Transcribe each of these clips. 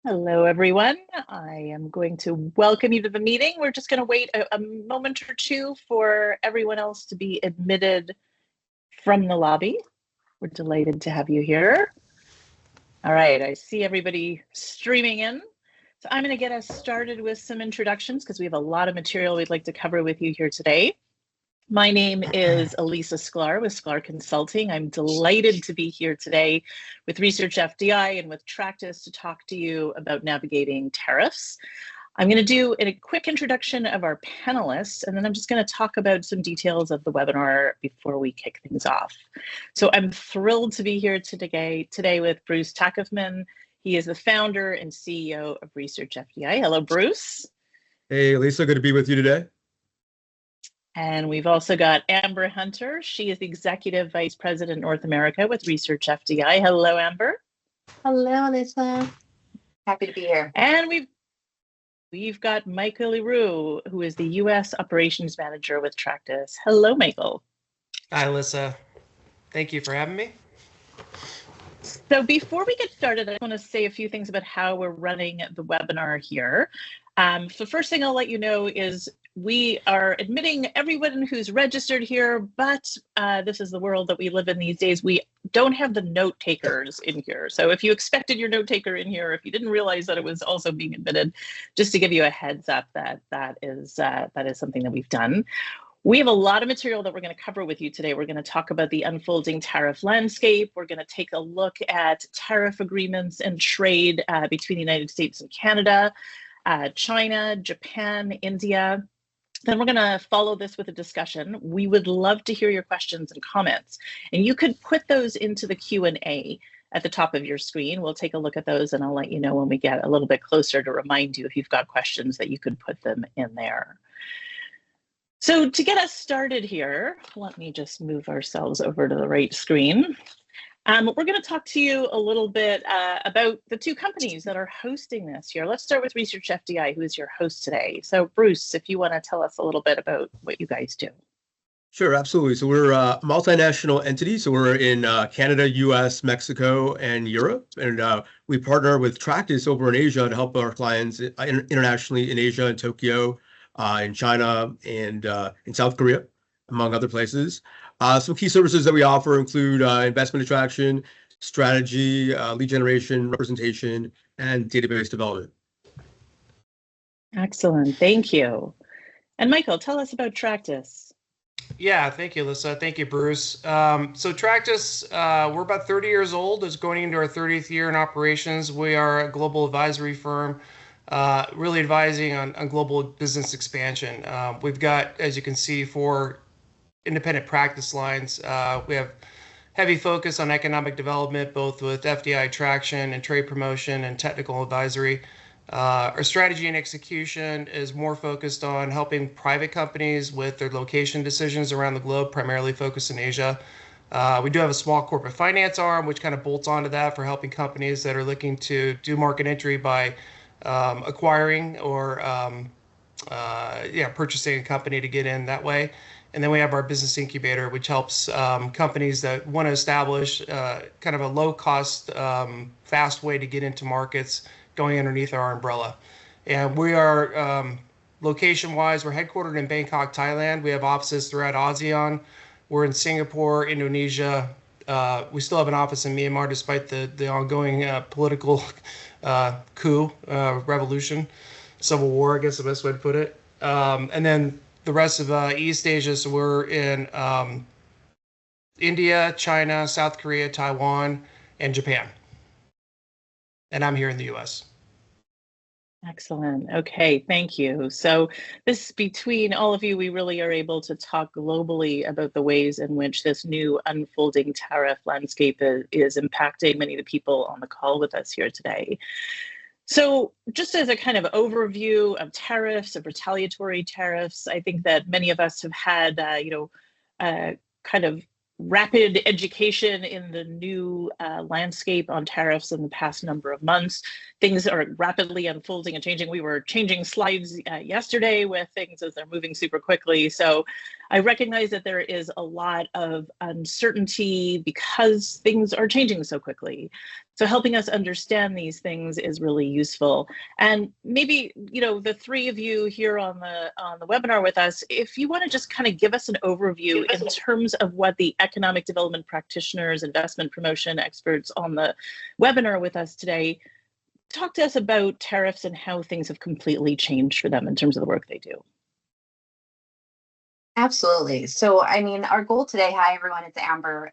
Hello, everyone. I am going to welcome you to the meeting. We're just going to wait a moment or two for everyone else to be admitted from the lobby. We're delighted to have you here. All right, I see everybody streaming in. So I'm going to get us started with some introductions because we have a lot of material we'd like to cover with you here today. My name is Elisa Sklar with Sklar Consulting. I'm delighted to be here today with ResearchFDI and with Tractus to talk to you about navigating tariffs. I'm going to do a quick introduction of our panelists, and then I'm just going to talk about some details of the webinar before we kick things off. So I'm thrilled to be here today with Bruce Tackefman. He is the founder and CEO of ResearchFDI. Hello, Bruce. Hey, Lisa, good to be with you today. And we've also got Amber Hunter. She is the Executive Vice President, North America with ResearchFDI. Hello, Amber. Hello, Lisa. Happy to be here. And we've got Michael Leroux, who is the U.S. Operations Manager with Tractus. Hello, Michael. Hi, Lisa. Thank you for having me. So before we get started, I want to say a few things about how we're running the webinar here. So first thing I'll let you know is we are admitting everyone who's registered here, but this is the world that we live in these days. We don't have the note takers in here. So if you expected your note taker in here, if you didn't realize that it was also being admitted, just to give you a heads up that is something that we've done. We have a lot of material that we're going to cover with you today. We're going to talk about the unfolding tariff landscape. We're going to take a look at tariff agreements and trade between the United States and Canada, China, Japan, India. Then we're going to follow this with a discussion. We would love to hear your questions and comments, and you could put those into the Q&A at the top of your screen. We'll take a look at those, and I'll let you know when we get a little bit closer to remind you if you've got questions that you could put them in there. So to get us started here, let me just move ourselves over to the right screen. We're going to talk to you a little bit about the two companies that are hosting this here. Let's start with ResearchFDI, who is your host today. So Bruce, if you want to tell us a little bit about what you guys do. Sure, absolutely. So we're a multinational entity. So we're in Canada, US, Mexico, and Europe. And we partner with Tractus over in Asia to help our clients internationally in Asia and Tokyo, in China, and in South Korea, among other places. Some key services that we offer include investment attraction, strategy, lead generation, representation, and database development. Excellent, thank you. And Michael, tell us about Tractus. Yeah, thank you, Lisa. Thank you, Bruce. So Tractus, we're about 30 years old. It's going into our 30th year in operations. We are a global advisory firm, really advising on global business expansion. We've got, as you can see, 4 independent practice lines. We have heavy focus on economic development, both with FDI traction and trade promotion and technical advisory. Our strategy and execution is more focused on helping private companies with their location decisions around the globe, primarily focused in Asia. We do have a small corporate finance arm, which kind of bolts onto that for helping companies that are looking to do market entry by acquiring or purchasing a company to get in that way. And then we have our business incubator, which helps companies that want to establish kind of a low-cost, fast way to get into markets going underneath our umbrella. And we are, location-wise, we're headquartered in Bangkok, Thailand. We have offices throughout ASEAN. We're in Singapore, Indonesia. We still have an office in Myanmar, despite the ongoing political coup, revolution, civil war, I guess the best way to put it. And then the rest of East Asia, so we're in India, China, South Korea, Taiwan, and Japan. And I'm here in the US. Excellent. Okay, thank you. So this, between all of you, we really are able to talk globally about the ways in which this new unfolding tariff landscape is impacting many of the people on the call with us here today. So just as a kind of overview of tariffs, of retaliatory tariffs, I think that many of us have had, kind of rapid education in the new landscape on tariffs in the past number of months. Things are rapidly unfolding and changing. We were changing slides yesterday with things as they're moving super quickly. So I recognize that there is a lot of uncertainty because things are changing so quickly. So helping us understand these things is really useful. And maybe, the three of you here on the webinar with us, if you want to just kind of give us an overview in terms of what the economic development practitioners, investment promotion experts on the webinar with us today, talk to us about tariffs and how things have completely changed for them in terms of the work they do. Absolutely. So, our goal today, hi everyone, it's Amber.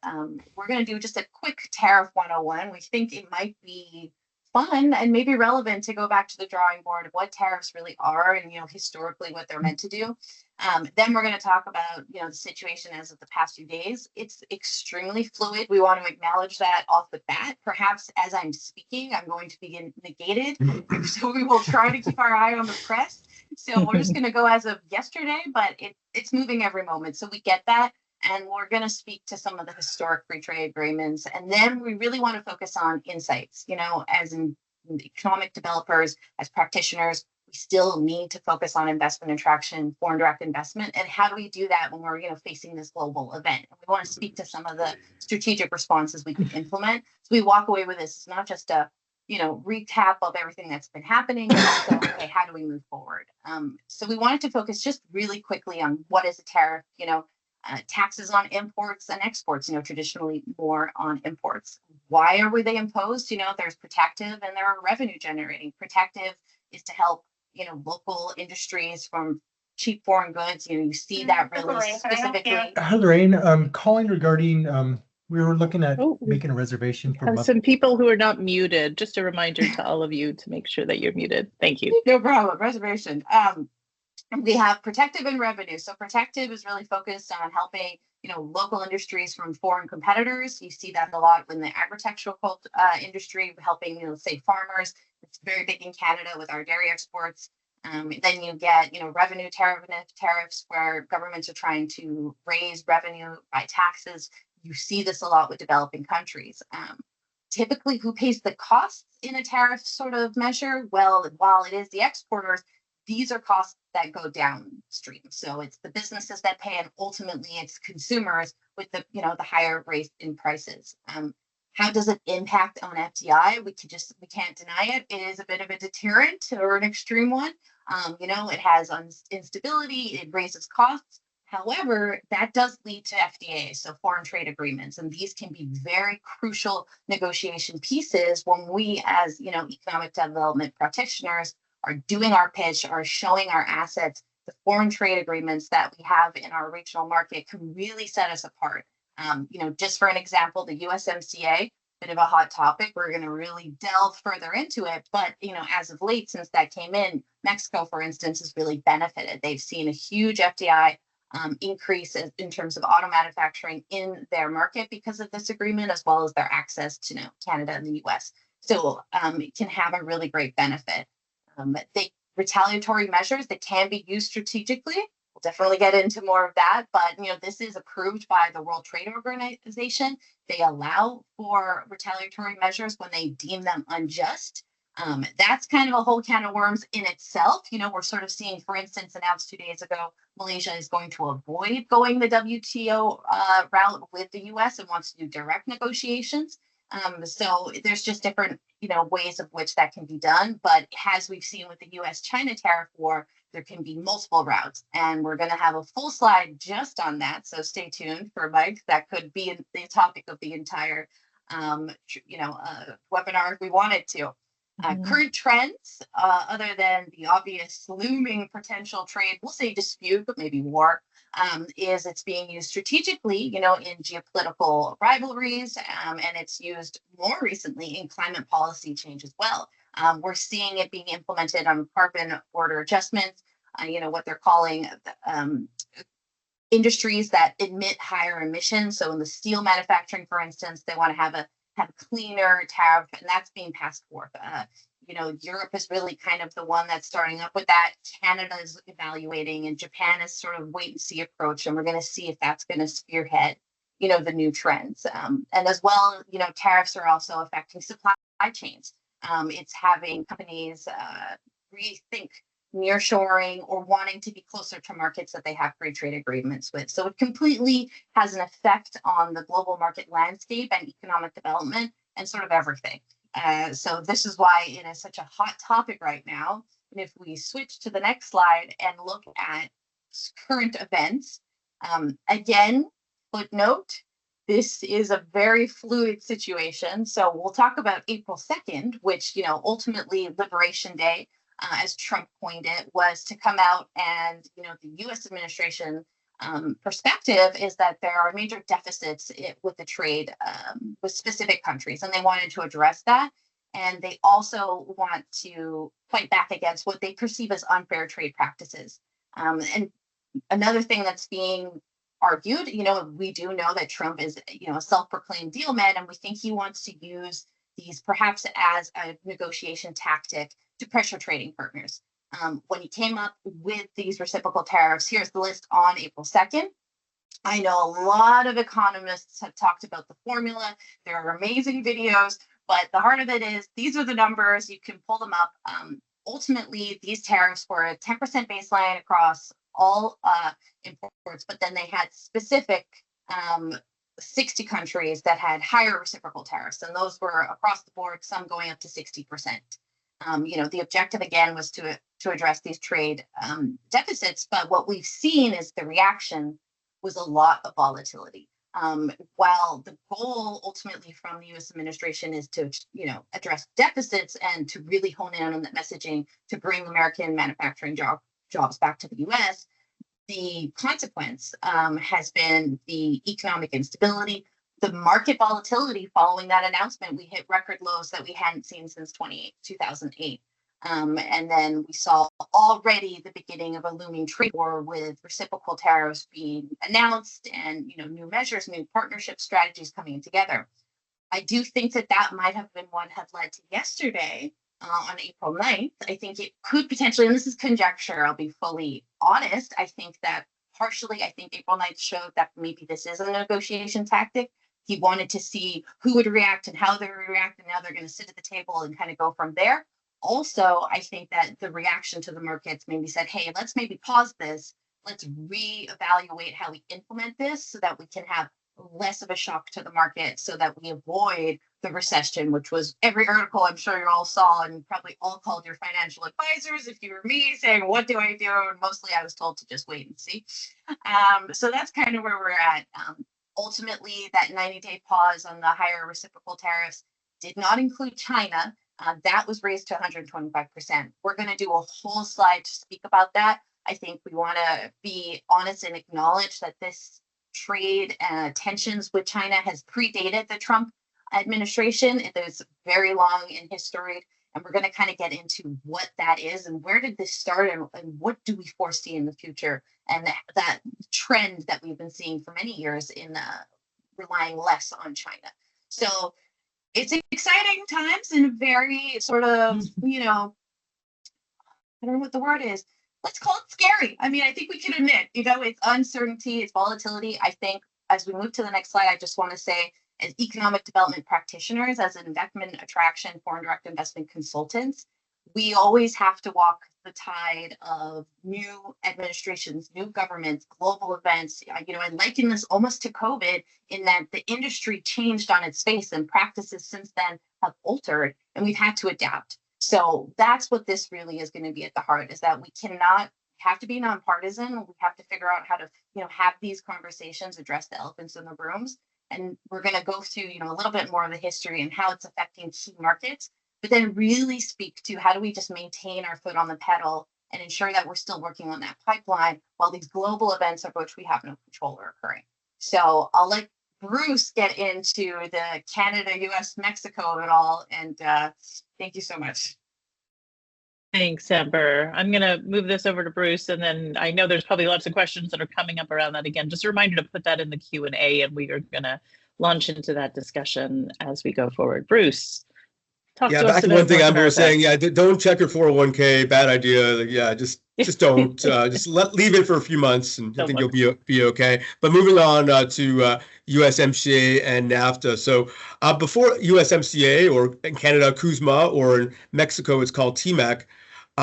We're going to do just a quick tariff 101. We think it might be fun and maybe relevant to go back to the drawing board of what tariffs really are and, historically what they're meant to do. Then we're going to talk about, the situation as of the past few days. It's extremely fluid. We want to acknowledge that off the bat. Perhaps as I'm speaking, I'm going to be negated. So we will try to keep our eye on the press. So we're just going to go as of yesterday, but it's moving every moment. So we get that. And we're going to speak to some of the historic free trade agreements. And then we really want to focus on insights, as in economic developers, as practitioners, we still need to focus on investment attraction, foreign direct investment. And how do we do that when we're, facing this global event? And we want to speak to some of the strategic responses we can implement. So we walk away with this. It's not just a recap of everything that's been happening, but also, okay, how do we move forward? So we wanted to focus just really quickly on what is a tariff, taxes on imports and exports, traditionally more on imports. Why are they imposed? There's protective and there are revenue generating. Protective is to help, local industries from cheap foreign goods. You see that really specifically. Hi, Lorraine. Calling regarding we were looking at making a reservation for some people who are not muted. Just a reminder to all of you to make sure that you're muted. Thank you. No problem. Reservation. We have protective and revenue. So protective is really focused on helping, local industries from foreign competitors. You see that a lot in the agricultural industry, helping, say farmers. It's very big in Canada with our dairy exports. Then you get, revenue tariffs where governments are trying to raise revenue by taxes. You see this a lot with developing countries. Typically, who pays the costs in a tariff sort of measure? Well, while it is the exporters, these are costs that go downstream. So it's the businesses that pay, and ultimately it's consumers with the higher rates in prices. How does it impact on FDI? We can't deny it. It is a bit of a deterrent or an extreme one. It has instability. It raises costs. However, that does lead to FDA, so foreign trade agreements, and these can be very crucial negotiation pieces when we, as economic development practitioners, are doing our pitch, are showing our assets. The foreign trade agreements that we have in our regional market can really set us apart. Just for an example, the USMCA, bit of a hot topic. We're going to really delve further into it. But, as of late, since that came in, Mexico, for instance, has really benefited. They've seen a huge FDI increase in terms of auto manufacturing in their market because of this agreement, as well as their access to Canada and the US. So it can have a really great benefit. Retaliatory measures that can be used strategically. We'll definitely get into more of that, but this is approved by the World Trade Organization. They allow for retaliatory measures when they deem them unjust. That's kind of a whole can of worms in itself. We're sort of seeing, for instance, announced 2 days ago, Malaysia is going to avoid going the WTO route with the US and wants to do direct negotiations. So there's just different, ways of which that can be done. But as we've seen with the US-China tariff war, there can be multiple routes. And we're going to have a full slide just on that. So stay tuned for Mike. That could be the topic of the entire, webinar if we wanted to. Current trends, other than the obvious looming potential trade, we'll say dispute, but maybe war, is it's being used strategically, in geopolitical rivalries, and it's used more recently in climate policy change as well. We're seeing it being implemented on carbon border adjustments, what they're calling industries that emit higher emissions. So in the steel manufacturing, for instance, they want to have a cleaner tariff, and that's being passed forth. Europe is really kind of the one that's starting up with that. Canada is evaluating, and Japan is sort of wait and see approach, and we're going to see if that's going to spearhead, the new trends. And as well, tariffs are also affecting supply chains. It's having companies rethink nearshoring or wanting to be closer to markets that they have free trade agreements with. So it completely has an effect on the global market landscape and economic development and sort of everything. So this is why it is such a hot topic right now. And if we switch to the next slide and look at current events, again, footnote, this is a very fluid situation. So we'll talk about April 2nd, which, ultimately Liberation Day, as Trump coined it, was to come out and, the US administration perspective is that there are major deficits with the trade with specific countries, and they wanted to address that. And they also want to fight back against what they perceive as unfair trade practices. And another thing that's being argued, we do know that Trump is, a self-proclaimed deal man, and we think he wants to use these perhaps as a negotiation tactic to pressure trading partners. When he came up with these reciprocal tariffs, here's the list on April 2nd. I know a lot of economists have talked about the formula. There are amazing videos, but the heart of it is these are the numbers. You can pull them up. Ultimately, these tariffs were a 10% baseline across all imports, but then they had specific 60 countries that had higher reciprocal tariffs, and those were across the board, some going up to 60%. The objective again was to address these trade deficits, but what we've seen is the reaction was a lot of volatility. While the goal ultimately from the U.S. administration is to, address deficits and to really hone in on that messaging to bring American manufacturing jobs back to the U.S., the consequence has been the economic instability, the market volatility following that announcement. We hit record lows that we hadn't seen since 2008. And then we saw already the beginning of a looming trade war with reciprocal tariffs being announced and, new measures, new partnership strategies coming together. I do think that might have been what had led to yesterday on April 9th. I think it could potentially, and this is conjecture, I'll be fully honest, I think that partially, April 9th showed that maybe this is a negotiation tactic. He wanted to see who would react and how they would react, and now they're going to sit at the table and kind of go from there. Also, I think that the reaction to the markets maybe said, hey, let's maybe pause this. Let's reevaluate how we implement this so that we can have less of a shock to the market so that we avoid the recession, which was every article I'm sure you all saw and probably all called your financial advisors if you were me saying, what do I do? And mostly I was told to just wait and see. So that's kind of where we're at. Ultimately, that 90-day pause on the higher reciprocal tariffs did not include China. That was raised to 125%. We're going to do a whole slide to speak about that. I think we want to be honest and acknowledge that this trade tensions with China has predated the Trump administration. It is very long in history, and we're going to kind of get into what that is and where did this start and what do we foresee in the future, and that trend that we've been seeing for many years in relying less on China. So it's exciting times and very sort of, I don't know what the word is. Let's call it scary. I mean, I think we can admit, it's uncertainty, it's volatility. I think as we move to the next slide, I just want to say, as economic development practitioners, as investment attraction, foreign direct investment consultants, we always have to walk the tide of new administrations, new governments, global events. I liken this almost to COVID in that the industry changed on its face and practices since then have altered, and we've had to adapt. So that's what this really is going to be at the heart, is that we have to be nonpartisan. We have to figure out how to, have these conversations, address the elephants in the rooms. And we're going to go through, a little bit more of the history and how it's affecting key markets, but then really speak to how do we just maintain our foot on the pedal and ensure that we're still working on that pipeline while these global events of which we have no control are occurring. So I'll let Bruce get into the Canada, US, Mexico of it all. And thank you so much. Thanks, Amber. I'm going to move this over to Bruce, and then I know there's probably lots of questions that are coming up around that again. Just a reminder to put that in the Q&A, and we are going to launch into that discussion as we go forward. Bruce, talk to us about back to one thing Amber was saying. Don't check your 401k. Bad idea. Just don't. Just leave it for a few months, and I think you'll be okay. But moving on to USMCA and NAFTA. So before USMCA, or in Canada, CUSMA, or in Mexico, it's called TMEC.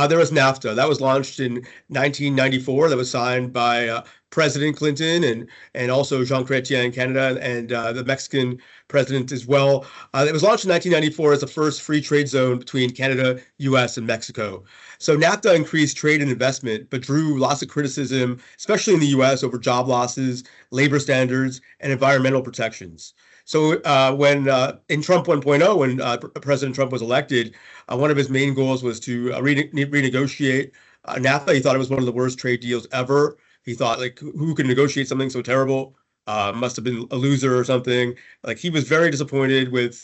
There was NAFTA. That was launched in 1994. That was signed by President Clinton and also Jean Chrétien in Canada and the Mexican president as well. It was launched in 1994 as the first free trade zone between Canada, U.S., and Mexico. So NAFTA increased trade and investment, but drew lots of criticism, especially in the U.S., over job losses, labor standards, and environmental protections. So when in Trump 1.0, when President Trump was elected, one of his main goals was to renegotiate NAFTA. He thought it was one of the worst trade deals ever. He thought, like, who could negotiate something so terrible? Must have been a loser or something. Like, he was very disappointed with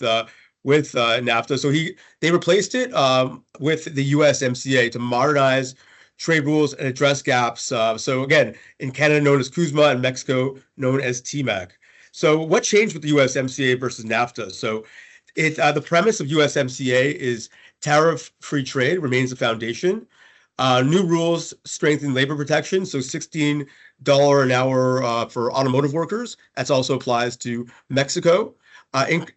NAFTA. So they replaced it with the USMCA to modernize trade rules and address gaps. So again, in Canada known as CUSMA and Mexico known as TMAC. So what changed with the USMCA versus NAFTA? So the premise of USMCA is tariff-free trade remains the foundation. New rules strengthen labor protection, so $16 an hour for automotive workers. That also applies to Mexico.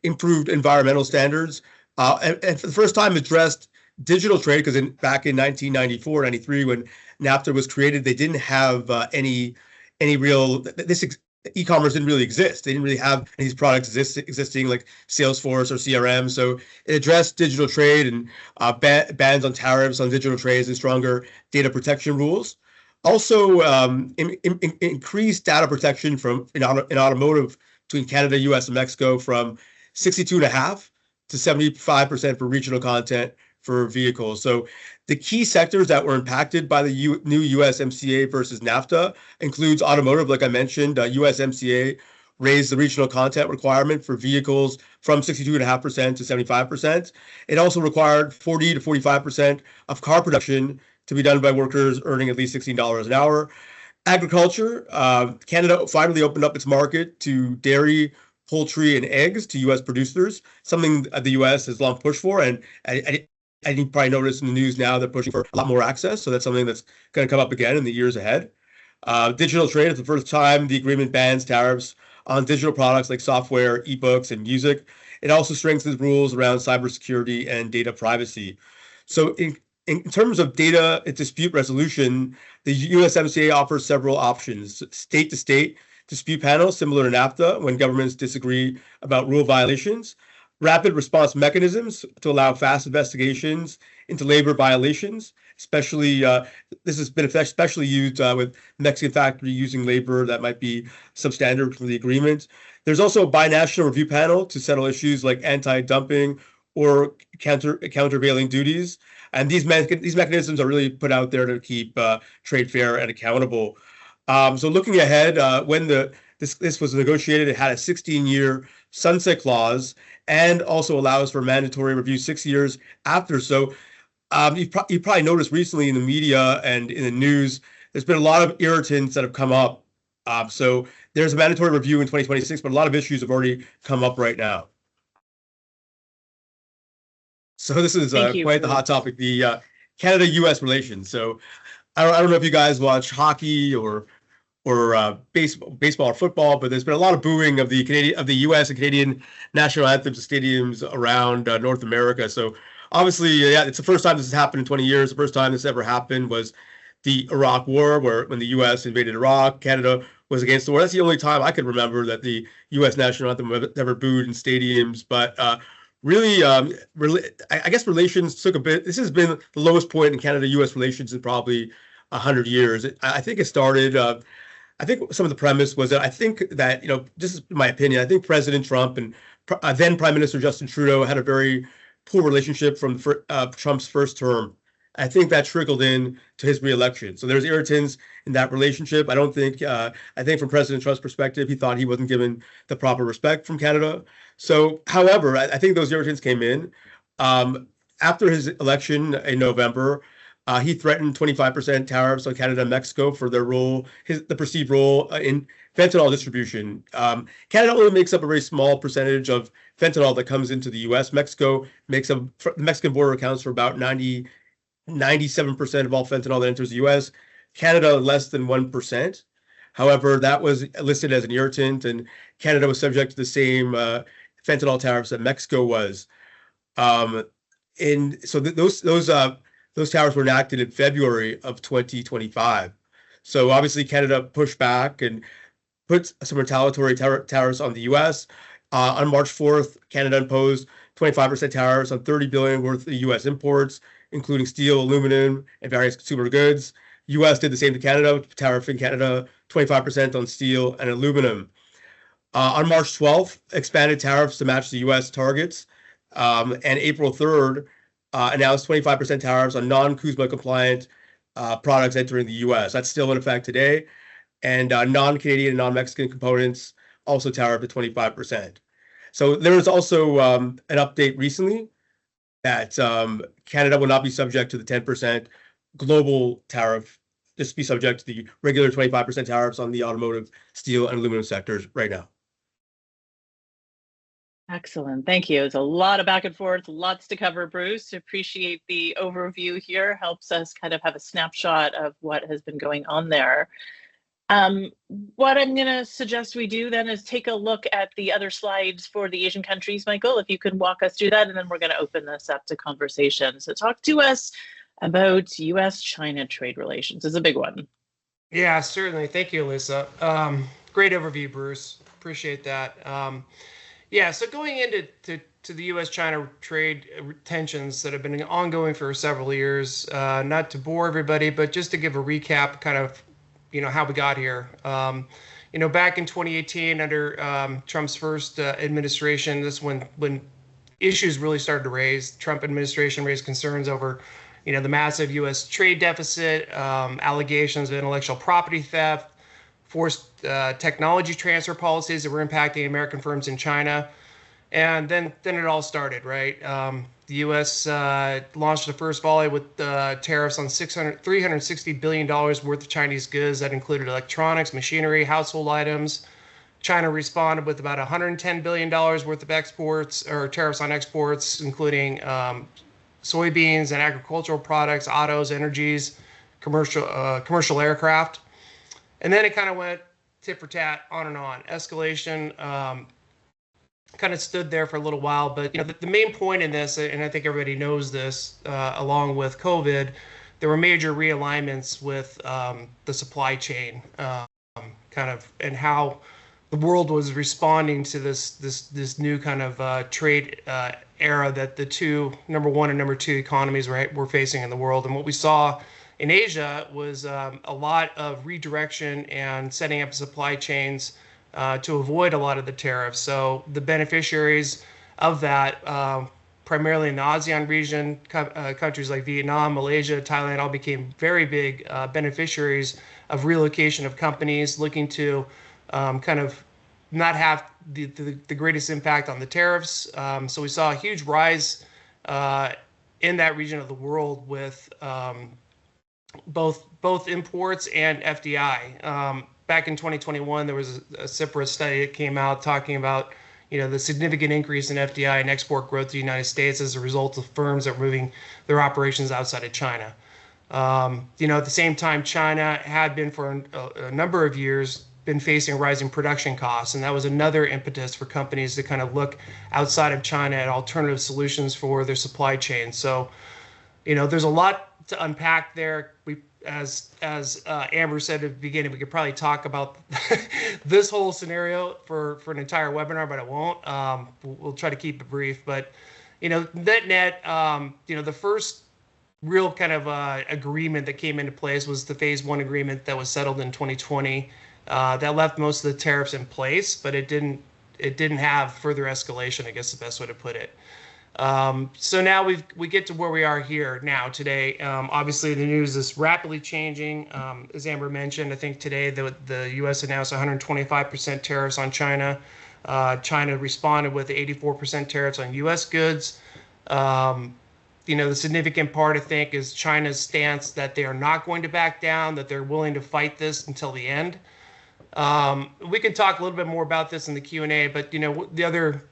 Improved environmental standards, and for the first time addressed digital trade, because back in 1994, 93, when NAFTA was created, they didn't have any real, e-commerce didn't really exist. They didn't really have any of these products existing like Salesforce or CRM. So it addressed digital trade and bans on tariffs on digital trades and stronger data protection rules. Also, increased data protection in automotive between Canada, US, and Mexico from 62.5% to 75% for regional content for vehicles. So the key sectors that were impacted by the new USMCA versus NAFTA includes automotive, like I mentioned. USMCA raised the regional content requirement for vehicles from 62.5% to 75%. It also required 40 to 45% of car production to be done by workers earning at least $16 an hour. Agriculture, Canada finally opened up its market to dairy, poultry, and eggs to U.S. producers, something the U.S. has long pushed for. And I think you probably noticed in the news now they're pushing for a lot more access. So that's something that's going to come up again in the years ahead. Digital trade, for the first time, the agreement bans tariffs on digital products like software, ebooks, and music. It also strengthens rules around cybersecurity and data privacy. So in terms of data dispute resolution, the USMCA offers several options. State-to-state dispute panels, similar to NAFTA, when governments disagree about rule violations. Rapid response mechanisms to allow fast investigations into labor violations, especially this has been especially used with Mexican factory using labor that might be substandard from the agreement. There's also a binational review panel to settle issues like anti-dumping or countervailing duties. And these mechanisms are really put out there to keep trade fair and accountable. So looking ahead, when this was negotiated, it had a 16-year sunset clause and also allows for mandatory review 6 years after. So you probably noticed recently in the media and in the news, there's been a lot of irritants that have come up. So there's a mandatory review in 2026, but a lot of issues have already come up right now. So this is quite the hot topic, the Canada-U.S. relations. So I don't know if you guys watch hockey or baseball or football, but there's been a lot of booing of the U.S. and Canadian national anthems and stadiums around North America. So obviously, yeah, it's the first time this has happened in 20 years. The first time this ever happened was the Iraq War, when the U.S. invaded Iraq. Canada was against the war. That's the only time I could remember that the U.S. national anthem was ever booed in stadiums. But really, I guess relations took a bit. This has been the lowest point in Canada-U.S. relations in probably 100 years. I think it started. I think some of the premise was that I think that, this is my opinion, I think President Trump and then Prime Minister Justin Trudeau had a very poor relationship from Trump's first term. I think that trickled in to his reelection. So there's irritants in that relationship. I think from President Trump's perspective, he thought he wasn't given the proper respect from Canada. So, however, I think those irritants came in. After his election in November, he threatened 25% tariffs on Canada and Mexico for their role, the perceived role in fentanyl distribution. Canada only makes up a very small percentage of fentanyl that comes into the U.S. Mexico the Mexican border accounts for about 97% of all fentanyl that enters the U.S. Canada, less than 1%. However, that was listed as an irritant, and Canada was subject to the same fentanyl tariffs that Mexico was. And so those Those tariffs were enacted in February of 2025. So obviously Canada pushed back and put some retaliatory tariffs on the U.S. On March 4th, Canada imposed 25% tariffs on $30 billion worth of U.S. imports, including steel, aluminum, and various consumer goods. U.S. did the same to Canada, tariff in Canada 25% on steel and aluminum. On March 12th, expanded tariffs to match the U.S. targets, and April 3rd announced 25% tariffs on non-CUSMA compliant products entering the U.S. That's still in effect today, and non-Canadian and non-Mexican components also tariffed at 25%. So there was also an update recently that Canada will not be subject to the 10% global tariff, just be subject to the regular 25% tariffs on the automotive, steel, and aluminum sectors right now. Excellent. Thank you. It's a lot of back and forth, lots to cover, Bruce. Appreciate the overview here. Helps us kind of have a snapshot of what has been going on there. What I'm going to suggest we do then is take a look at the other slides for the Asian countries, Michael, if you could walk us through that, and then we're going to open this up to conversation. So talk to us about U.S.-China trade relations. It's a big one. Yeah, certainly. Thank you, Alyssa. Great overview, Bruce. Appreciate that. Yeah, so going into the U.S.-China trade tensions that have been ongoing for several years, not to bore everybody, but just to give a recap, kind of, how we got here. Back in 2018, under Trump's first administration, this when issues really started to raise. Trump administration raised concerns over, the massive U.S. trade deficit, allegations of intellectual property theft, forced technology transfer policies that were impacting American firms in China. And then it all started, right? The U.S. Launched the first volley with tariffs on $360 billion worth of Chinese goods that included electronics, machinery, household items. China responded with about $110 billion worth of exports or tariffs on exports, including soybeans and agricultural products, autos, energies, commercial aircraft. And then it kind of went tit for tat, on and on. Escalation kind of stood there for a little while, but the main point in this, and I think everybody knows this, along with COVID, there were major realignments with the supply chain, and how the world was responding to this new kind of trade era that the two number one and number two economies were facing in the world. And what we saw in Asia was a lot of redirection and setting up supply chains to avoid a lot of the tariffs. So the beneficiaries of that, primarily in the ASEAN region, countries like Vietnam, Malaysia, Thailand, all became very big beneficiaries of relocation of companies looking to kind of not have the greatest impact on the tariffs. So we saw a huge rise in that region of the world with both imports and FDI. Back in 2021, there was a separate study that came out talking about the significant increase in FDI and export growth to the United States as a result of firms that were moving their operations outside of China. At the same time, China had been for a number of years been facing rising production costs, and that was another impetus for companies to kind of look outside of China at alternative solutions for their supply chain. So, there's a lot to unpack there. As Amber said at the beginning, we could probably talk about this whole scenario for an entire webinar, but I won't. We'll try to keep it brief. But net, the first real kind of agreement that came into place was the Phase 1 agreement that was settled in 2020. That left most of the tariffs in place, but it didn't have further escalation, I guess the best way to put it. So now we get to where we are here now today. Obviously, the news is rapidly changing. As Amber mentioned, I think today the U.S. announced 125% tariffs on China. China responded with 84% tariffs on U.S. goods. The significant part, I think, is China's stance that they are not going to back down, that they're willing to fight this until the end. We can talk a little bit more about this in the Q&A, but the other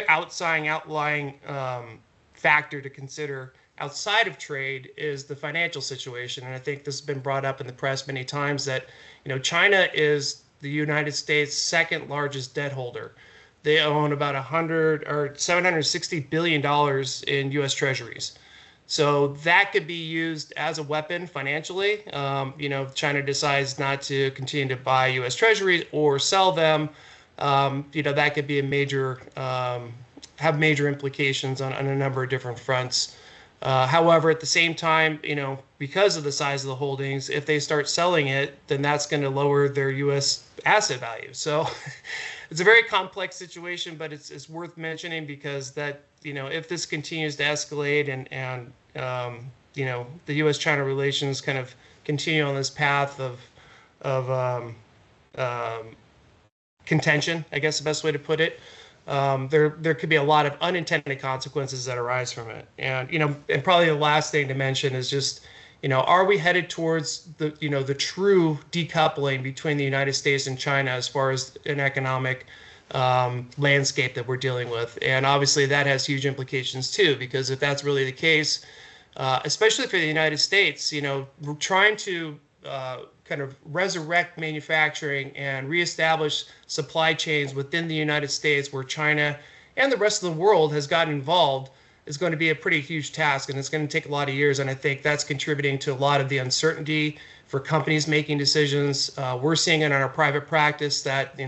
outlying factor to consider outside of trade is the financial situation. And I think this has been brought up in the press many times that, China is the United States' second largest debt holder. They own about $760 billion in U.S. treasuries. So that could be used as a weapon financially. If China decides not to continue to buy U.S. Treasuries or sell them, that could be a major, have major implications on a number of different fronts. However, at the same time, because of the size of the holdings, if they start selling it, then that's going to lower their U.S. asset value. So it's a very complex situation, but it's worth mentioning because that, if this continues to escalate and the U.S.-China relations kind of continue on this path of contention, I guess the best way to put it, there could be a lot of unintended consequences that arise from it. And and probably the last thing to mention is just, are we headed towards the true decoupling between the United States and China as far as an economic landscape that we're dealing with? And obviously that has huge implications too, because if that's really the case, especially for the United States, we're trying to kind of resurrect manufacturing and reestablish supply chains within the United States where China and the rest of the world has gotten involved is going to be a pretty huge task, and it's going to take a lot of years. And I think that's contributing to a lot of the uncertainty for companies making decisions. We're seeing it in our private practice that,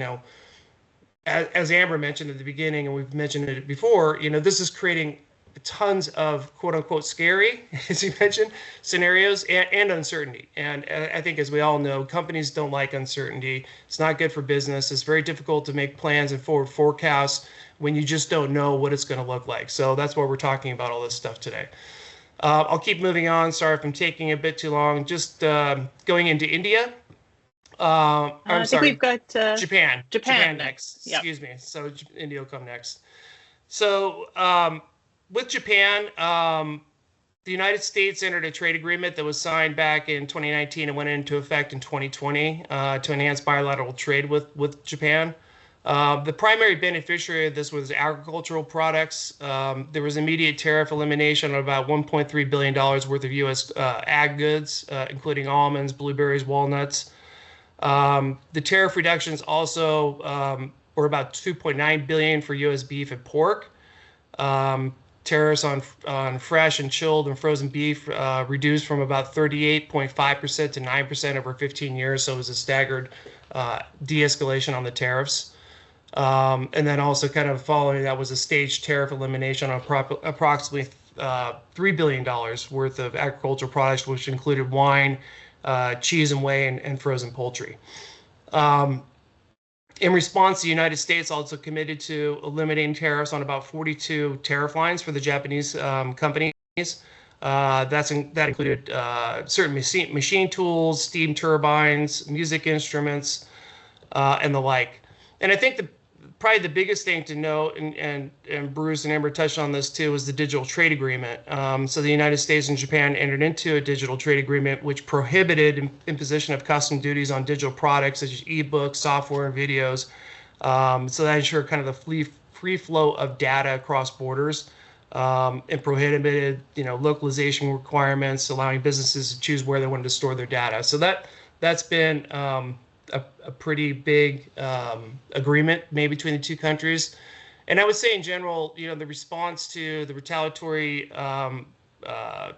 as Amber mentioned at the beginning, and we've mentioned it before, this is creating tons of quote unquote scary, as you mentioned, scenarios and uncertainty. And I think, as we all know, companies don't like uncertainty. It's not good for business. It's very difficult to make plans and forward forecasts when you just don't know what it's going to look like. So that's why we're talking about all this stuff today. I'll keep moving on. Sorry if I'm taking a bit too long. Just going into India. I'm sorry. We've got Japan. Japan next. Yep. Excuse me. So India will come next. So with Japan, the United States entered a trade agreement that was signed back in 2019 and went into effect in 2020 to enhance bilateral trade with Japan. The primary beneficiary of this was agricultural products. There was immediate tariff elimination on about $1.3 billion worth of U.S. ag goods, including almonds, blueberries, walnuts. The tariff reductions also were about $2.9 billion for U.S. beef and pork. Tariffs on fresh and chilled and frozen beef reduced from about 38.5% to 9% over 15 years. So it was a staggered de-escalation on the tariffs. And then also kind of following that was a staged tariff elimination on approximately $3 billion worth of agricultural products, which included wine, cheese and whey, and frozen poultry. In response, the United States also committed to eliminating tariffs on about 42 tariff lines for the Japanese companies. That included certain machine tools, steam turbines, music instruments, and the like. And I think probably the biggest thing to note, and Bruce and Amber touched on this too, was the digital trade agreement. So the United States and Japan entered into a digital trade agreement which prohibited imposition of custom duties on digital products such as ebooks, software, and videos. So that ensured kind of the free flow of data across borders, and prohibited localization requirements, allowing businesses to choose where they wanted to store their data. So that's been a pretty big agreement made between the two countries. And I would say in general, the response to the retaliatory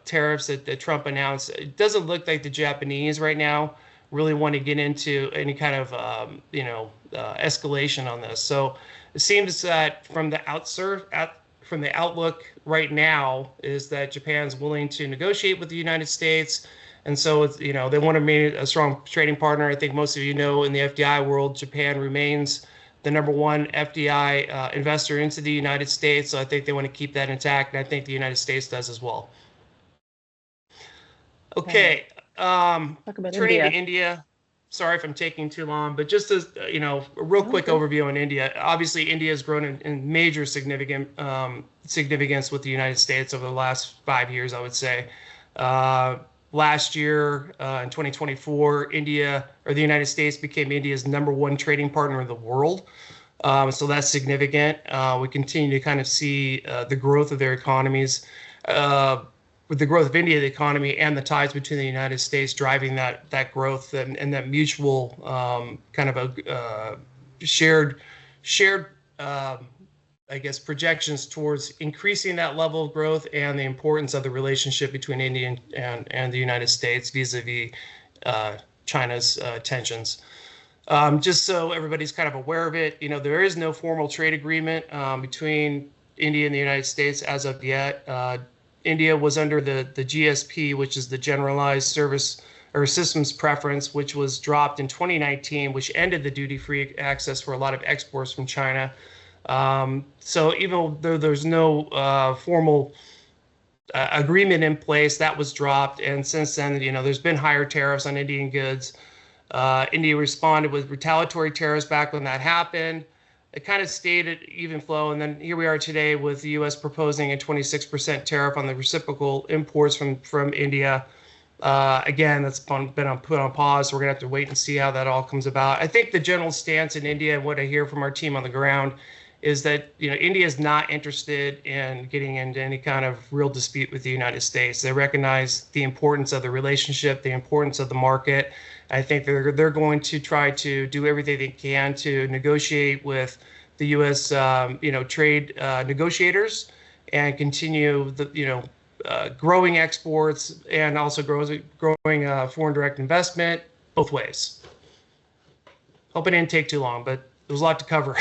tariffs that Trump announced, it doesn't look like the Japanese right now really want to get into any kind of escalation on this. So it seems that from the outlook right now is that Japan's willing to negotiate with the United States. And so, they want to remain a strong trading partner. I think most of you know, in the FDI world, Japan remains the #1 FDI investor into the United States. So I think they want to keep that intact, and I think the United States does as well. Okay, turning to India. Sorry if I'm taking too long, but just as a real quick overview on India. Obviously, India has grown in major significance with the United States over the last 5 years, I would say. Last year, in 2024, the United States became India's #1 trading partner in the world. So that's significant. We continue to kind of see the growth of their economies, with the growth of India, the economy, and the ties between the United States driving that growth and that mutual kind of a shared I guess, projections towards increasing that level of growth and the importance of the relationship between India and the United States vis-a-vis China's tensions. Just so everybody's kind of aware of it, there is no formal trade agreement between India and the United States as of yet. India was under the GSP, which is the Generalized Service or Systems Preference, which was dropped in 2019, which ended the duty-free access for a lot of exports from China. So even though there's no formal agreement in place, that was dropped. And since then, there's been higher tariffs on Indian goods. India responded with retaliatory tariffs back when that happened. It kind of stayed at even flow. And then here we are today with the U.S. proposing a 26% tariff on the reciprocal imports from India. Again, that's been put on pause. So we're going to have to wait and see how that all comes about. I think the general stance in India and what I hear from our team on the ground is that India is not interested in getting into any kind of real dispute with the United States. They recognize the importance of the relationship, the importance of the market. I think they're going to try to do everything they can to negotiate with the U.S. Trade negotiators and continue the growing exports and also growing foreign direct investment both ways. Hope it didn't take too long, but there's a lot to cover.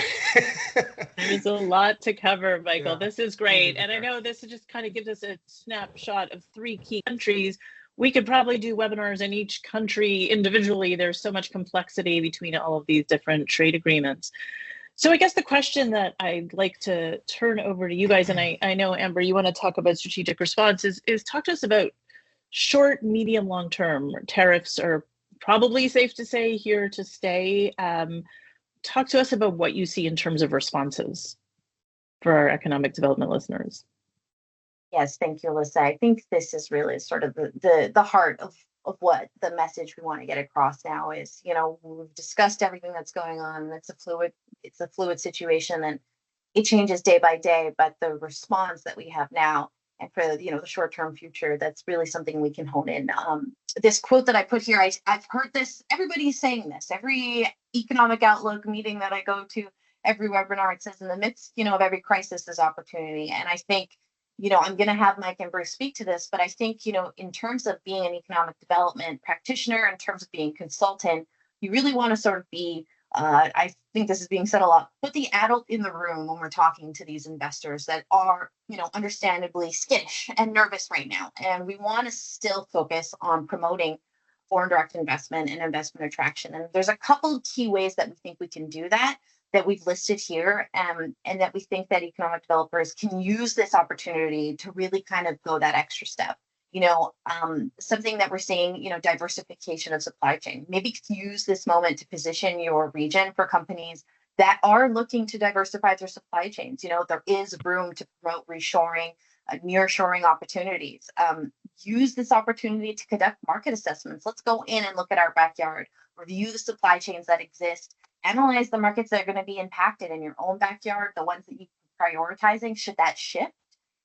There's a lot to cover, Michael. Yeah. This is great. And I know this just kind of gives us a snapshot of 3 key countries. We could probably do webinars in each country individually. There's so much complexity between all of these different trade agreements. So I guess the question that I'd like to turn over to you guys, and I know, Amber, you want to talk about strategic responses, is talk to us about short, medium, long-term. Tariffs are probably safe to say here to stay. Talk to us about what you see in terms of responses for our economic development listeners. Yes, thank you, Alyssa. I think this is really sort of the heart of what the message we want to get across now is. We've discussed everything that's going on. It's a fluid situation, and it changes day by day. But the response that we have now, and for the short-term future, that's really something we can hone in. This quote that I put here, I've heard this. Everybody's saying this. Every economic outlook meeting that I go to, every webinar, it says in the midst, of every crisis is opportunity. And I think, I'm going to have Mike and Bruce speak to this, but I think, in terms of being an economic development practitioner, in terms of being a consultant, you really want to sort of be, I think this is being said a lot, put the adult in the room when we're talking to these investors that are, understandably skittish and nervous right now. And we want to still focus on promoting foreign direct investment and investment attraction. And there's a couple key ways that we think we can do that we've listed here, and that we think that economic developers can use this opportunity to really kind of go that extra step. Something that we're seeing, diversification of supply chain. Maybe use this moment to position your region for companies that are looking to diversify their supply chains. There is room to promote reshoring, nearshoring opportunities. Use this opportunity to conduct market assessments. Let's go in and look at our backyard, review the supply chains that exist, analyze the markets that are going to be impacted in your own backyard, the ones that you're prioritizing, should that shift,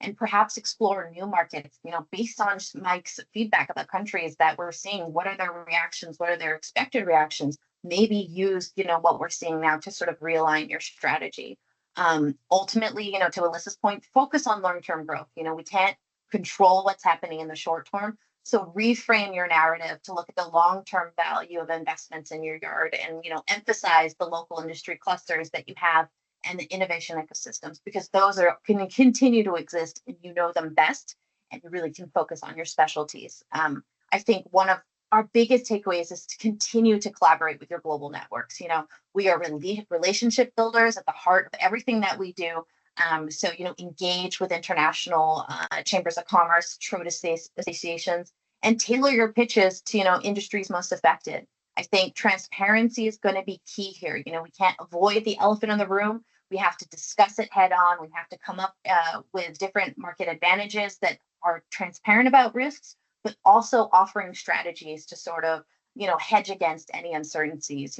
and perhaps explore new markets, based on Mike's feedback about countries that we're seeing. What are their reactions? What are their expected reactions? Maybe use, what we're seeing now to sort of realign your strategy. Ultimately, to Alyssa's point, focus on long-term growth. We can't control what's happening in the short term. So reframe your narrative to look at the long-term value of investments in your yard, and emphasize the local industry clusters that you have and the innovation ecosystems, because those can continue to exist and them best, and you really can focus on your specialties. I think one of our biggest takeaways is to continue to collaborate with your global networks. We are relationship builders at the heart of everything that we do. So, engage with international chambers of commerce, trade associations, and tailor your pitches to, industries most affected. I think transparency is going to be key here. We can't avoid the elephant in the room. We have to discuss it head on. We have to come up with different market advantages that are transparent about risks, but also offering strategies to sort of, hedge against any uncertainties,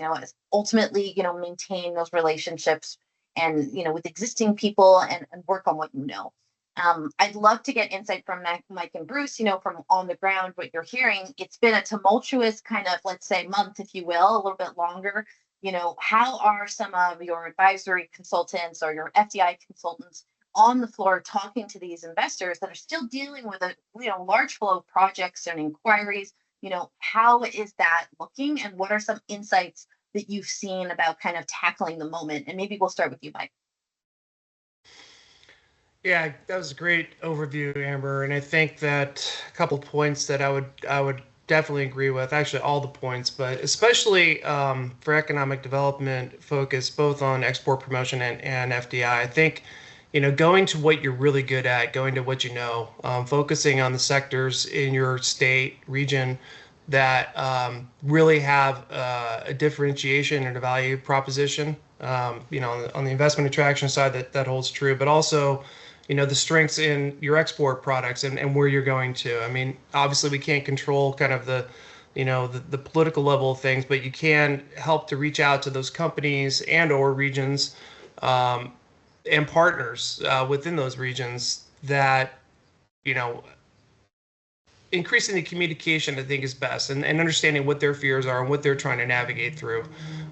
ultimately, maintain those relationships and, with existing people and work on what I'd love to get insight from Mike and Bruce, from on the ground, what you're hearing. It's been a tumultuous kind of, let's say, month, if you will, a little bit longer how are some of your advisory consultants or your FDI consultants on the floor talking to these investors that are still dealing with a large flow of projects and inquiries? How is that looking, and what are some insights that you've seen about kind of tackling the moment? And maybe we'll start with you, Mike. Yeah, that was a great overview, Amber. And I think that a couple of points that I would definitely agree with, actually all the points, but especially for economic development focus, both on export promotion and FDI. I think, going to what you're really good at, going to what you know, focusing on the sectors in your state, region that really have a differentiation and a value proposition. On the investment attraction side, that holds true, but also the strengths in your export products and where you're going to. I mean, obviously we can't control kind of the political level of things, but you can help to reach out to those companies and or regions and partners within those regions that, increasing the communication, I think, is best, and understanding what their fears are and what they're trying to navigate through.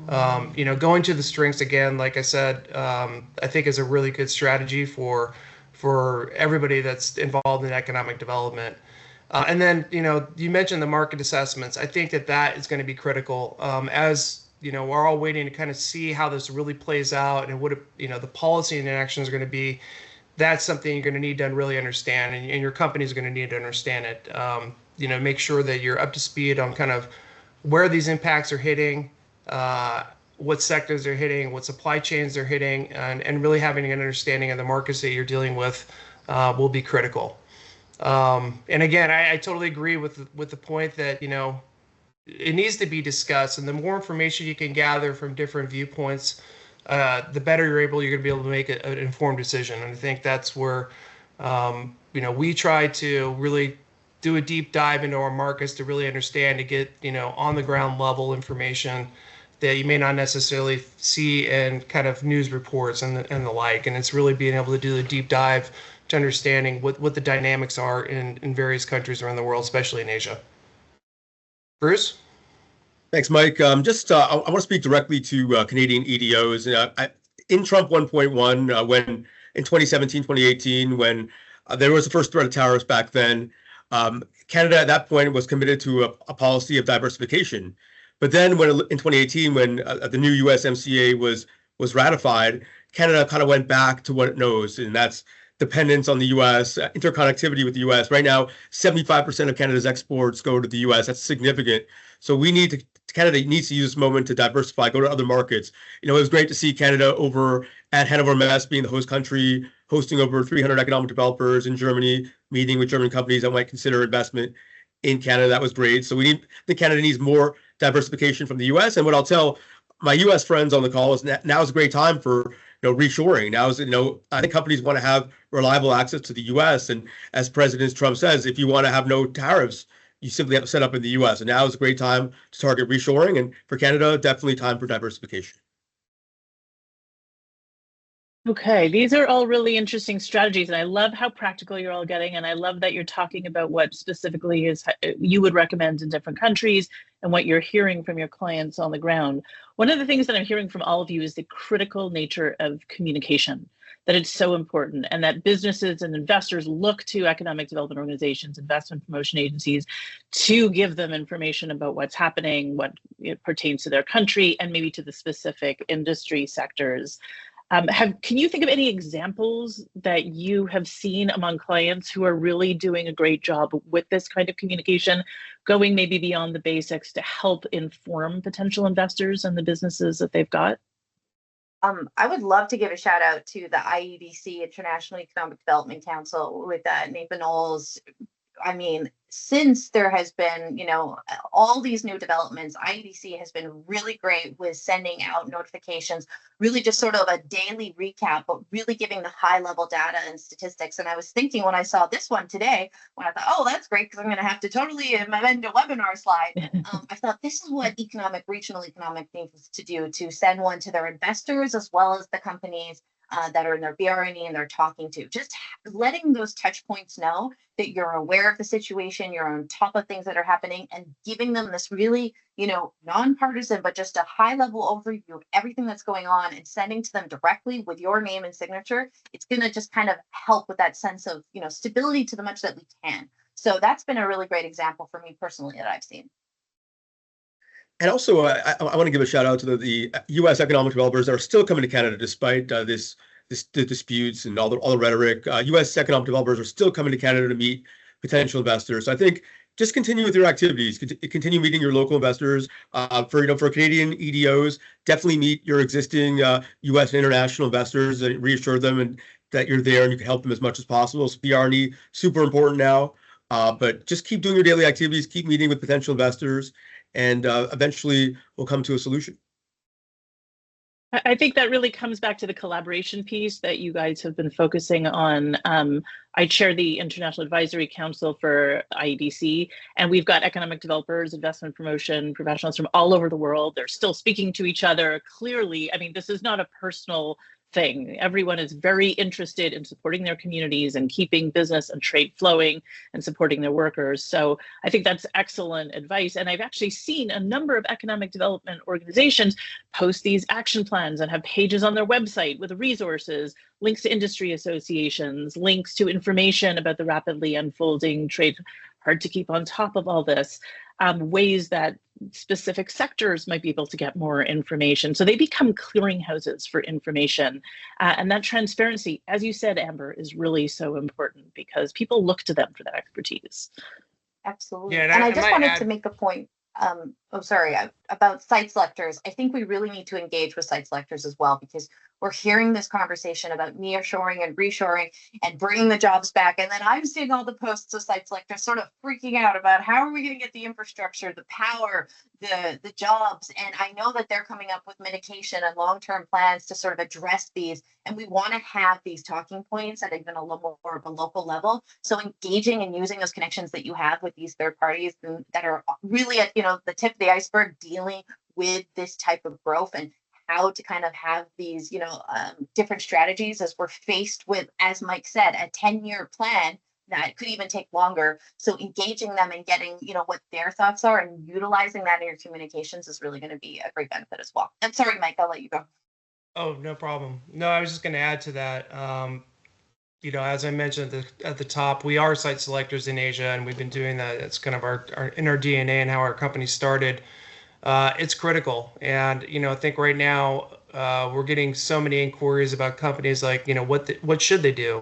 Going to the strengths again, like I said, I think is a really good strategy for everybody that's involved in economic development. And then, you mentioned the market assessments. I think that is going to be critical as, we're all waiting to kind of see how this really plays out and what, the policy and action is going to be. That's something you're going to need to really understand, and your company is going to need to understand it. Make sure that you're up to speed on kind of where these impacts are hitting, what sectors they're hitting, what supply chains they're hitting, and really having an understanding of the markets that you're dealing with will be critical. And again, I totally agree with the point that, it needs to be discussed, and the more information you can gather from different viewpoints, the better you're going to be able to make an informed decision. And I think that's where, we try to really do a deep dive into our markets to really understand, to get, on the ground level information that you may not necessarily see in kind of news reports and the like. And it's really being able to do the deep dive to understanding what the dynamics are in various countries around the world, especially in Asia. Bruce? Thanks, Mike. I want to speak directly to Canadian EDOs. In Trump 1.1, when in 2017, 2018, when there was the first threat of tariffs back then, Canada at that point was committed to a policy of diversification. But then when in 2018, when the new USMCA was ratified, Canada kind of went back to what it knows, and that's dependence on the U.S., interconnectivity with the U.S. Right now, 75% of Canada's exports go to the U.S. That's significant. So Canada needs to use this moment to diversify, go to other markets. It was great to see Canada over at Hannover Messe being the host country, hosting over 300 economic developers in Germany, meeting with German companies that might consider investment in Canada. That was great. So Canada needs more diversification from the U.S. And what I'll tell my U.S. friends on the call is now is a great time for reshoring. Now is I think companies want to have reliable access to the U.S. And as President Trump says, if you want to have no tariffs, you simply have to set up in the U.S. And now is a great time to target reshoring. And for Canada, definitely time for diversification. Okay, these are all really interesting strategies, and I love how practical you're all getting, and I love that you're talking about what specifically is you would recommend in different countries and what you're hearing from your clients on the ground. One of the things that I'm hearing from all of you is the critical nature of communication, that it's so important, and that businesses and investors look to economic development organizations, investment promotion agencies, to give them information about what's happening, what it pertains to their country, and maybe to the specific industry sectors. Can you think of any examples that you have seen among clients who are really doing a great job with this kind of communication, going maybe beyond the basics to help inform potential investors and the businesses that they've got? I would love to give a shout out to the IEDC, International Economic Development Council, with Nathan Knowles. I mean, since there has been, all these new developments, IEDC has been really great with sending out notifications, really just sort of a daily recap, but really giving the high level data and statistics. And I was thinking when I saw this one today, when I thought, oh, that's great, because I'm going to have to totally amend a webinar slide. I thought this is what regional economic needs to do, to send one to their investors as well as the companies that are in their BRNE and they're talking to. Just letting those touch points know that you're aware of the situation, you're on top of things that are happening, and giving them this really, nonpartisan, but just a high level overview of everything that's going on and sending to them directly with your name and signature. It's going to just kind of help with that sense of, stability to the much that we can. So that's been a really great example for me personally that I've seen. And also, I want to give a shout out to the U.S. economic developers that are still coming to Canada despite the disputes and all the rhetoric. U.S. economic developers are still coming to Canada to meet potential investors. So I think just continue with your activities. Continue meeting your local investors. For Canadian EDOs, definitely meet your existing U.S. and international investors and reassure them that you're there and you can help them as much as possible. So BRNE, super important now. But just keep doing your daily activities. Keep meeting with potential investors. And eventually we'll come to a solution. I think that really comes back to the collaboration piece that you guys have been focusing on. I chair the International Advisory Council for IEDC, and we've got economic developers, investment promotion professionals from all over the world. They're still speaking to each other. Clearly, I mean, this is not a personal thing. Everyone is very interested in supporting their communities and keeping business and trade flowing and supporting their workers. So I think that's excellent advice. And I've actually seen a number of economic development organizations post these action plans and have pages on their website with resources, links to industry associations, links to information about the rapidly unfolding trade. Hard to keep on top of all this. Ways that specific sectors might be able to get more information. So they become clearinghouses for information. And that transparency, as you said, Amber, is really so important because people look to them for that expertise. Absolutely. Yeah, and I just wanted to make a point. About site selectors. I think we really need to engage with site selectors as well, because we're hearing this conversation about nearshoring and reshoring and bringing the jobs back. And then I'm seeing all the posts of site selectors sort of freaking out about how are we going to get the infrastructure, the power, the jobs. And I know that they're coming up with mitigation and long-term plans to sort of address these. And we want to have these talking points at even a little more of a local level. So engaging and using those connections that you have with these third parties that are really at, the tip of the iceberg dealing with this type of growth and how to kind of have these, different strategies as we're faced with, as Mike said, a 10-year plan that could even take longer. So engaging them and getting, what their thoughts are and utilizing that in your communications is really going to be a great benefit as well. I'm sorry, Mike, I'll let you go. Oh, no problem. No, I was just going to add to that. As I mentioned at the top, we are site selectors in Asia, and we've been doing that. It's kind of our in our DNA and how our company started. It's critical, and I think right now we're getting so many inquiries about companies like what should they do.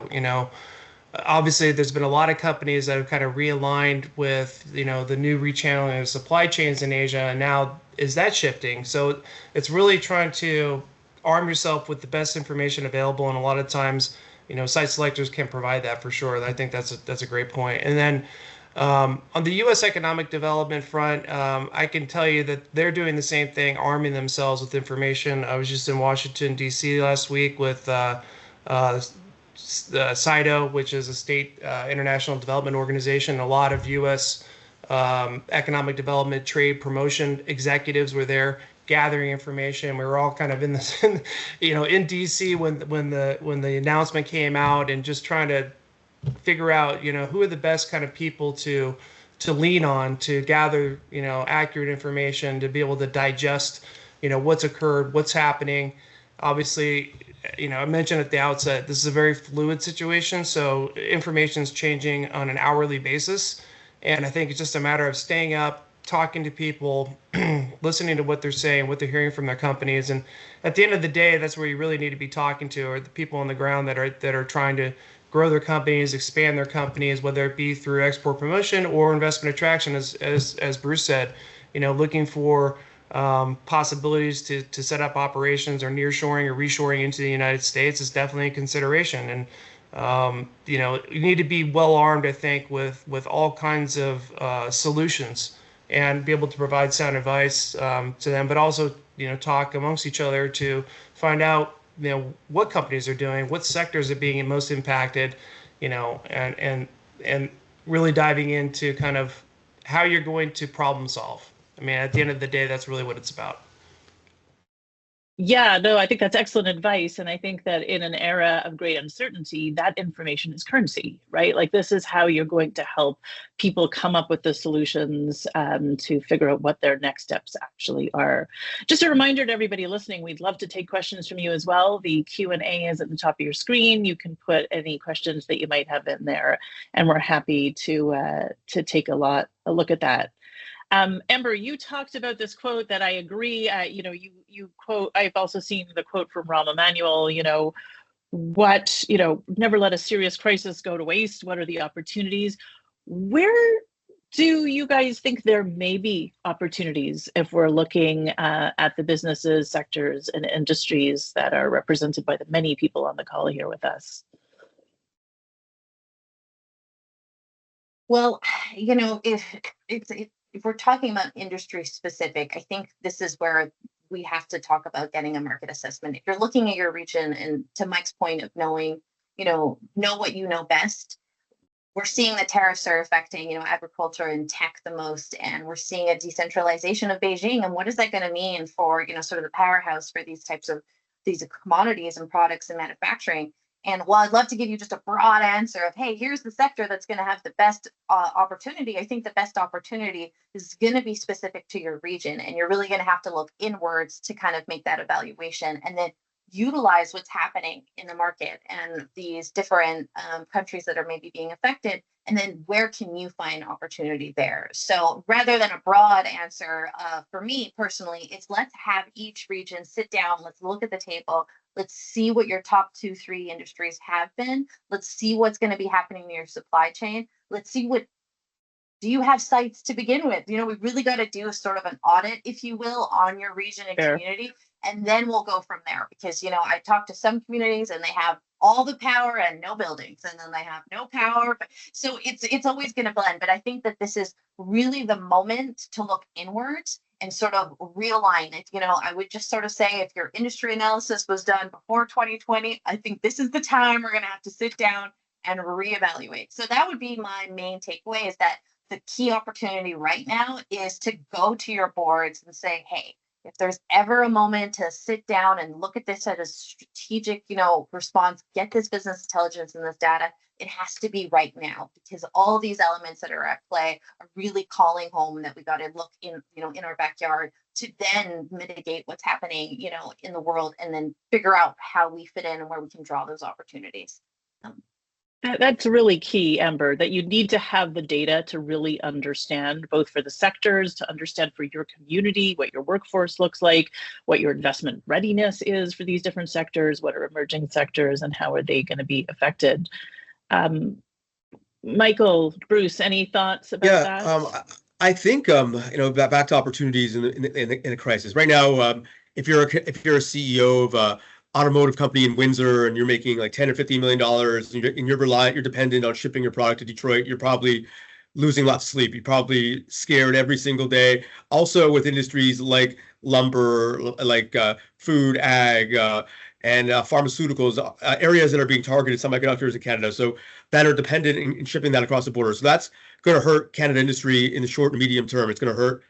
Obviously there's been a lot of companies that have kind of realigned with the new rechanneling of supply chains in Asia, and now is that shifting? So it's really trying to arm yourself with the best information available, and a lot of times site selectors can provide that for sure. I think that's a great point. And then on the U.S. economic development front, I can tell you that they're doing the same thing, arming themselves with information. I was just in Washington, D.C. last week with CIDO, which is a state international development organization. A lot of U.S. Economic development, trade promotion executives were there gathering information. We were all kind of in this, in DC when the announcement came out, and just trying to figure out, who are the best kind of people to lean on to gather, accurate information, to be able to digest, what's occurred, what's happening. Obviously, I mentioned at the outset, this is a very fluid situation, so information is changing on an hourly basis. And I think it's just a matter of staying up, talking to people, listening to what they're saying, what they're hearing from their companies. And at the end of the day, that's where you really need to be talking to, are the people on the ground that are trying to grow their companies, expand their companies, whether it be through export promotion or investment attraction, as Bruce said, looking for possibilities to set up operations or nearshoring or reshoring into the United States is definitely a consideration. And you need to be well armed, I think, with all kinds of solutions, and be able to provide sound advice to them, but also talk amongst each other to find out what companies are doing, what sectors are being most impacted, and really diving into kind of how you're going to problem solve. I mean, at the end of the day, that's really what it's about. Yeah, no, I think that's excellent advice. And I think that in an era of great uncertainty, that information is currency, right? Like this is how you're going to help people come up with the solutions to figure out what their next steps actually are. Just a reminder to everybody listening, we'd love to take questions from you as well. The Q&A is at the top of your screen. You can put any questions that you might have in there, and we're happy to take a look at that. Amber, you talked about this quote that I agree. You quote. I've also seen the quote from Rahm Emanuel. Never let a serious crisis go to waste. What are the opportunities? Where do you guys think there may be opportunities if we're looking at the businesses, sectors, and industries that are represented by the many people on the call here with us? Well, if we're talking about industry specific, I think this is where we have to talk about getting a market assessment. If you're looking at your region, and to Mike's point of knowing, know what you know best, we're seeing the tariffs are affecting, agriculture and tech the most, and we're seeing a decentralization of Beijing. And what is that going to mean for, sort of the powerhouse for these commodities and products and manufacturing? And while I'd love to give you just a broad answer of, hey, here's the sector that's going to have the best opportunity, I think the best opportunity is going to be specific to your region. And you're really going to have to look inwards to kind of make that evaluation and then utilize what's happening in the market and these different countries that are maybe being affected. And then where can you find opportunity there? So rather than a broad answer, for me personally, it's let's have each region sit down, let's look at the table. Let's see what your top 2-3 industries have been. Let's see what's going to be happening in your supply chain. Let's see do you have sites to begin with? We really got to do a sort of an audit, if you will, on your region and community. And then we'll go from there, because, I talked to some communities and they have all the power and no buildings, and then they have no power. So it's always going to blend. But I think that this is really the moment to look inwards and sort of realign it. I would just sort of say, if your industry analysis was done before 2020, I think this is the time we're going to have to sit down and reevaluate. So that would be my main takeaway, is that the key opportunity right now is to go to your boards and say, hey, if there's ever a moment to sit down and look at this as a strategic, response, get this business intelligence and this data, it has to be right now, because all these elements that are at play are really calling home that we got to look in our backyard to then mitigate what's happening, in the world, and then figure out how we fit in and where we can draw those opportunities. That's really key, Amber, that you need to have the data to really understand, both for the sectors, to understand for your community, what your workforce looks like, what your investment readiness is for these different sectors, what are emerging sectors, and how are they going to be affected. Michael, Bruce, any thoughts about that? I think back to opportunities in a crisis right now. If you're a CEO of a automotive company in Windsor and you're making like $10 or $15 million, and you're dependent on shipping your product to Detroit, you're probably losing lots of sleep. You're probably scared every single day. Also with industries like lumber, like food, ag, and pharmaceuticals, areas that are being targeted, semiconductors in Canada, so that are dependent in shipping that across the border. So that's going to hurt Canada industry in the short and medium term. It's going to hurt.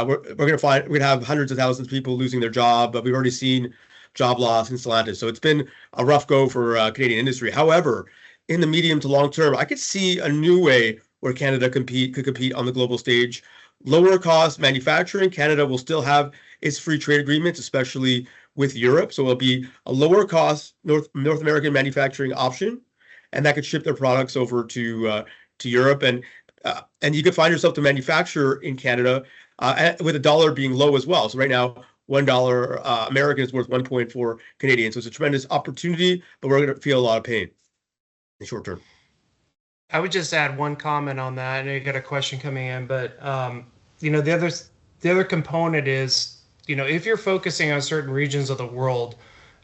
We're going to have hundreds of thousands of people losing their job, but we've already seen job loss in Stellantis. So it's been a rough go for Canadian industry. However, in the medium to long term, I could see a new way where Canada could compete on the global stage. Lower cost manufacturing. Canada will still have its free trade agreements, especially with Europe. So it'll be a lower cost North American manufacturing option, and that could ship their products over to Europe. And you could find yourself to manufacture in Canada with a dollar being low as well. So right now, $1 American is worth 1.4 Canadian. So it's a tremendous opportunity, but we're going to feel a lot of pain in the short term. I would just add one comment on that. I know you got a question coming in, but the other component is, if you're focusing on certain regions of the world,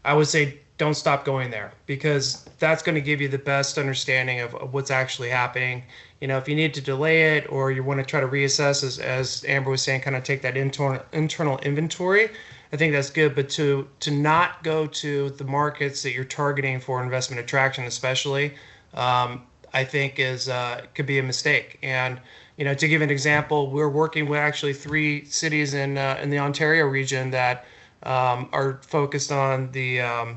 I would say don't stop going there, because that's going to give you the best understanding of what's actually happening. If you need to delay it, or you want to try to reassess, as Amber was saying, kind of take that internal inventory, I think that's good. But to not go to the markets that you're targeting for investment attraction, especially, I think could be a mistake. And to give an example, we're working with actually 3 cities in the Ontario region that are focused on the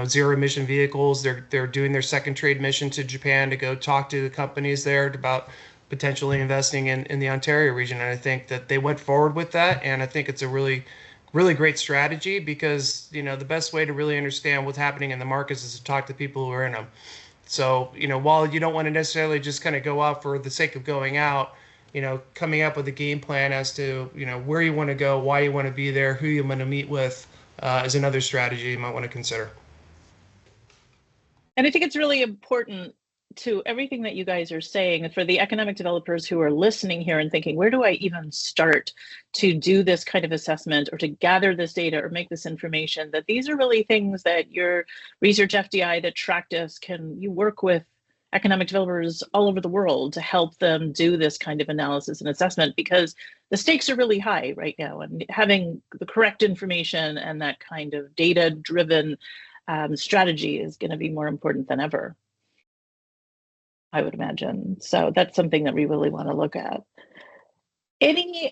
zero emission vehicles. They're doing their second trade mission to Japan to go talk to the companies there about potentially investing in the Ontario region. And I think that they went forward with that. And I think it's a really great strategy, because the best way to really understand what's happening in the markets is to talk to people who are in them. So while you don't want to necessarily just kind of go out for the sake of going out, coming up with a game plan as to where you want to go, why you want to be there, who you want to meet with, is another strategy you might want to consider. And I think it's really important to everything that you guys are saying, and for the economic developers who are listening here and thinking, where do I even start to do this kind of assessment or to gather this data or make this information, that these are really things that your ResearchFDI, that Tractus, you work with economic developers all over the world to help them do this kind of analysis and assessment, because the stakes are really high right now, and having the correct information and that kind of data-driven strategy is going to be more important than ever, I would imagine. So that's something that we really want to look at. Any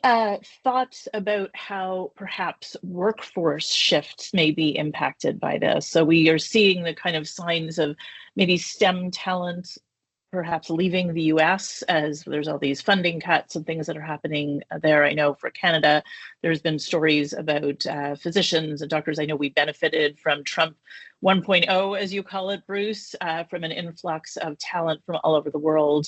thoughts about how perhaps workforce shifts may be impacted by this? So we are seeing the kind of signs of maybe STEM talent perhaps leaving the US as there's all these funding cuts and things that are happening there. I know for Canada, there's been stories about physicians and doctors. I know we benefited from Trump 1.0, as you call it, Bruce, from an influx of talent from all over the world.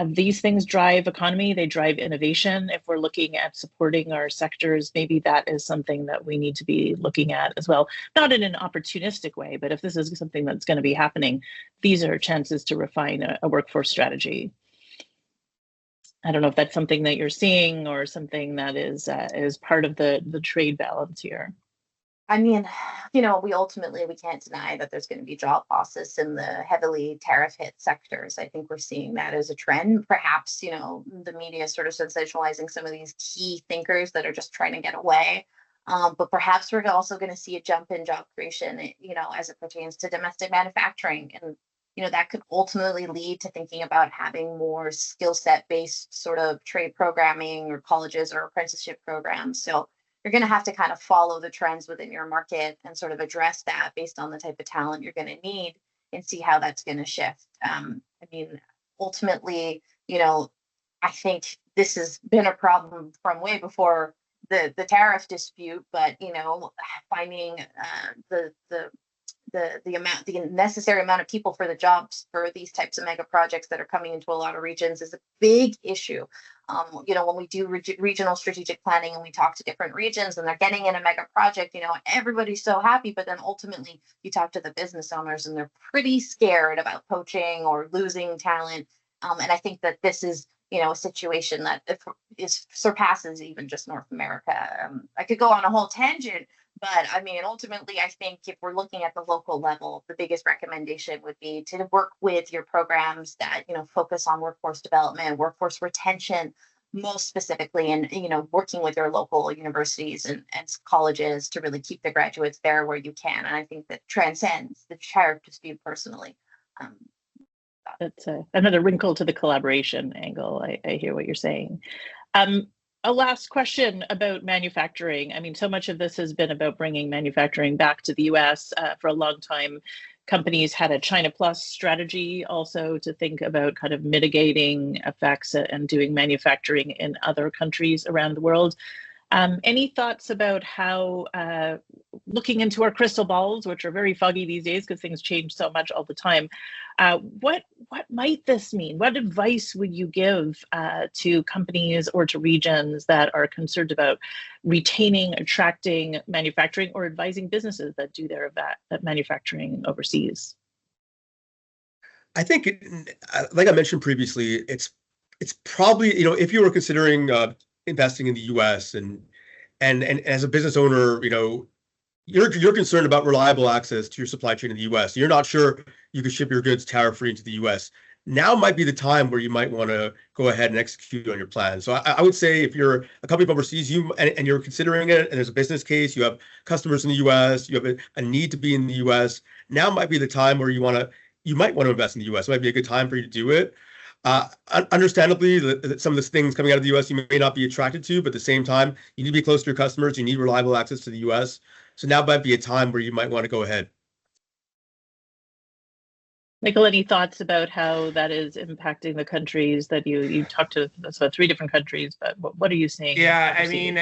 These things drive economy, they drive innovation. If we're looking at supporting our sectors, maybe that is something that we need to be looking at as well. Not in an opportunistic way, but if this is something that's going to be happening, these are chances to refine a workforce strategy. I don't know if that's something that you're seeing or something that is part of the trade balance here. I mean, we can't deny that there's going to be job losses in the heavily tariff hit sectors. I think we're seeing that as a trend. Perhaps, the media is sort of sensationalizing some of these key thinkers that are just trying to get away. But perhaps we're also going to see a jump in job creation, as it pertains to domestic manufacturing. And, that could ultimately lead to thinking about having more skill set based sort of trade programming or colleges or apprenticeship programs. So you're going to have to kind of follow the trends within your market and sort of address that based on the type of talent you're going to need and see how that's going to shift. Ultimately, I think this has been a problem from way before the tariff dispute, but, finding the necessary amount of people for the jobs for these types of mega projects that are coming into a lot of regions is a big issue. When we do regional strategic planning and we talk to different regions and they're getting in a mega project, everybody's so happy, but then ultimately you talk to the business owners and they're pretty scared about poaching or losing talent. And I think that this is, a situation that surpasses even just North America. I could go on a whole tangent, but ultimately, I think if we're looking at the local level, the biggest recommendation would be to work with your programs that, focus on workforce development, workforce retention, most specifically, and, working with your local universities and colleges to really keep the graduates there where you can. And I think that transcends the tariff dispute personally. That's another wrinkle to the collaboration angle. I hear what you're saying. A last question about manufacturing. So much of this has been about bringing manufacturing back to the US. For a long time, companies had a China Plus strategy also to think about kind of mitigating effects and doing manufacturing in other countries around the world. Any thoughts about how, looking into our crystal balls, which are very foggy these days because things change so much all the time, what might this mean? What advice would you give to companies or to regions that are concerned about retaining, attracting manufacturing, or advising businesses that do their manufacturing overseas? I think, like I mentioned previously, it's probably, if you were considering investing in the U.S. and as a business owner, you're concerned about reliable access to your supply chain in the U.S. You're not sure you can ship your goods tariff-free into the U.S. Now might be the time where you might want to go ahead and execute on your plan. So I would say if you're a company from overseas, and you're considering it, and there's a business case, you have customers in the U.S., you have a need to be in the U.S. Now might be the time where you might want to invest in the U.S. It might be a good time for you to do it. Understandably, some of the things coming out of the U.S. you may not be attracted to, but at the same time, you need to be close to your customers. You need reliable access to the U.S. So now might be a time where you might want to go ahead. Michael, any thoughts about how that is impacting the countries that you talked to us about? 3 different countries, but what are you seeing? Yeah, I mean,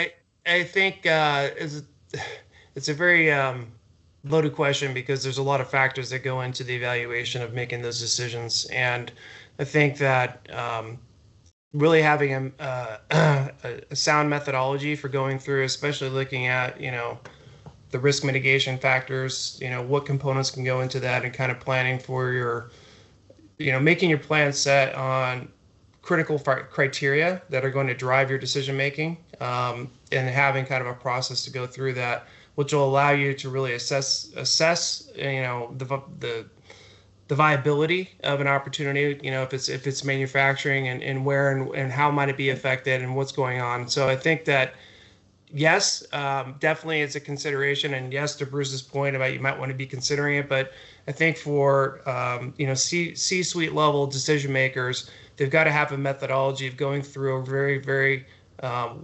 I think it's a very loaded question because there's a lot of factors that go into the evaluation of making those decisions. And I think that really having a sound methodology for going through, especially looking at, the risk mitigation factors, what components can go into that, and kind of planning for your, making your plan set on critical criteria that are going to drive your decision making, and having kind of a process to go through that, which will allow you to really assess, the viability of an opportunity, if it's manufacturing, and where and how might it be affected and what's going on. So I think that yes, definitely it's a consideration, and yes, to Bruce's point about you might want to be considering it, but I think for C-suite level decision makers, they've got to have a methodology of going through a very, very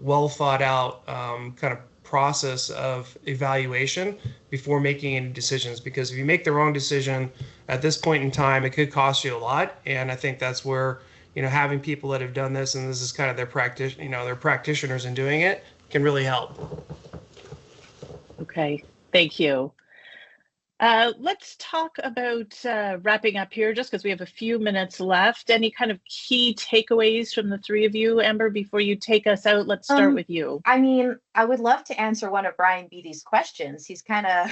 well thought out kind of process of evaluation before making any decisions. Because if you make the wrong decision at this point in time, it could cost you a lot. And I think that's where having people that have done this, and this is kind of their their practitioners in doing it, can really help. Okay, thank you. Let's talk about wrapping up here, just because we have a few minutes left. Any kind of key takeaways from the 3 of you? Amber, before you take us out, let's start with you. I mean, I would love to answer one of Brian Beatty's questions. He's kind of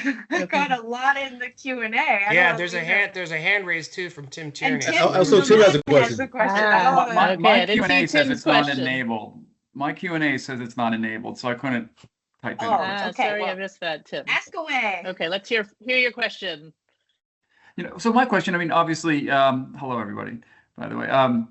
got a lot in the Q&A. Yeah, there's a hand raised too from Tim Tierney. Also, Tim has a question. My Q&A says it's not enabled. My Q&A says it's not enabled, so I couldn't type in. Okay. Sorry, I missed that, Tim. Ask away. Okay, let's hear your question. So my question, I mean, obviously, hello everybody, by the way. I've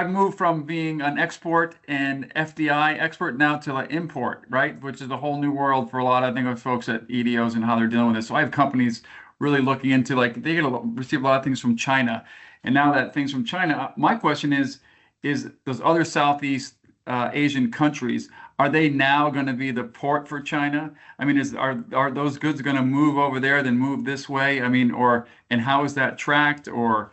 moved from being an export and FDI expert now to like import, right? Which is a whole new world for a lot, I think, of folks at EDOs and how they're dealing with this. So I have companies really looking into, like, they receive a lot of things from China. And now that things from China, my question is those other Southeast Asian countries, are they now going to be the port for China? I mean, are those goods going to move over there, then move this way? I mean, and how is that tracked? Or